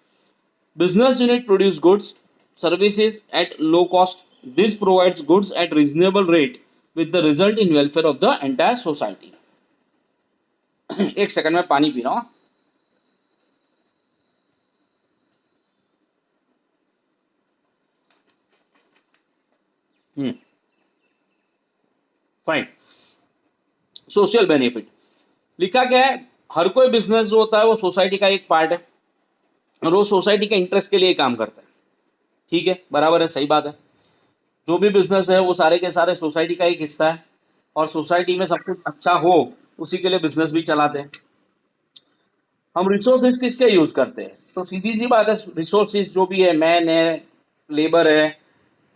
Business unit produce goods, services at low cost. This provides goods at reasonable rate with the result in welfare of the entire society. एक second में पानी P रहा हूँ। Fine. Social benefit लिखा क्या है? हर कोई business जो होता है वो सोसाइटी का एक पार्ट है और वो सोसाइटी के इंटरेस्ट के लिए काम करता है। ठीक है, बराबर है, सही बात है। जो भी बिजनेस है वो सारे के सारे सोसाइटी का एक हिस्सा है और सोसाइटी में सब कुछ अच्छा हो उसी के लिए बिजनेस भी चलाते हैं। हम रिसोर्सेज किसके यूज करते हैं? तो सीधी सी बात है, रिसोर्सेज जो भी है, मैन है, लेबर है,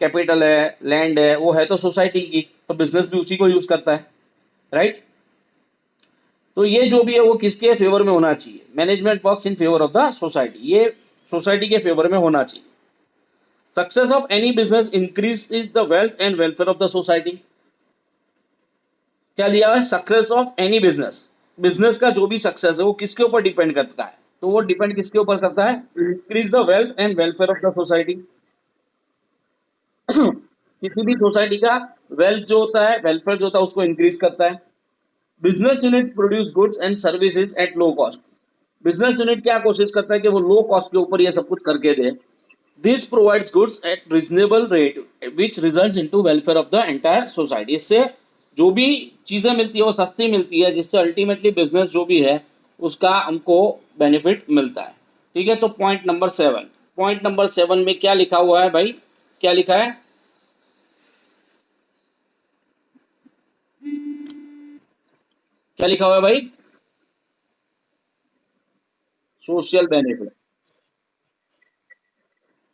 कैपिटल है, लैंड है, वो है तो सोसाइटी की, तो बिजनेस भी उसी को यूज करता है, राइट। तो ये जो भी है वो किसके फेवर में होना चाहिए? Management works in favour of the society, ये सोसाइटी के फेवर में होना चाहिए। Success of any business increase is the wealth and welfare of the society. क्या दिया हुआ है? Success of any business, business का जो भी सक्सेस है वो किसके ऊपर डिपेंड करता है? तो वो डिपेंड किसके ऊपर करता है? Increase the wealth and welfare of the society. किसी भी सोसाइटी का वेल्थ जो होता है, वेलफेयर जो होता है, उसको इंक्रीज करता है। Business units produce goods and services at low cost. Business unit क्या कोशिश करता है कि वो लो कॉस्ट के ऊपर ये सब कुछ करके दे। This provides goods at reasonable rate which results into welfare of the entire society. इससे जो भी चीजें मिलती है वो सस्ती मिलती है, जिससे अल्टीमेटली बिजनेस जो भी है उसका हमको बेनिफिट मिलता है। ठीक है, तो पॉइंट नंबर 7 में क्या लिखा हुआ है भाई? क्या लिखा है? क्या लिखा हुआ है भाई? Social benefit.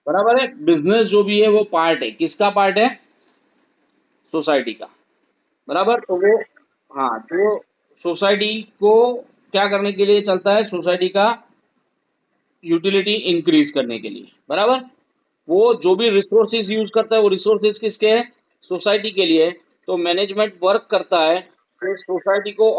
बराबर है। बिजनेस जो भी है वो पार्ट है, किसका पार्ट है? सोसाइटी का। बराबर। तो वो, हाँ, तो सोसाइटी को क्या करने के लिए चलता है? सोसाइटी का यूटिलिटी इंक्रीज करने के लिए, बराबर। वो जो भी रिसोर्सेज यूज करता है वो रिसोर्सेज किसके है, सोसाइटी के लिए है। तो मैनेजमेंट वर्क करता है तो सोसाइटी को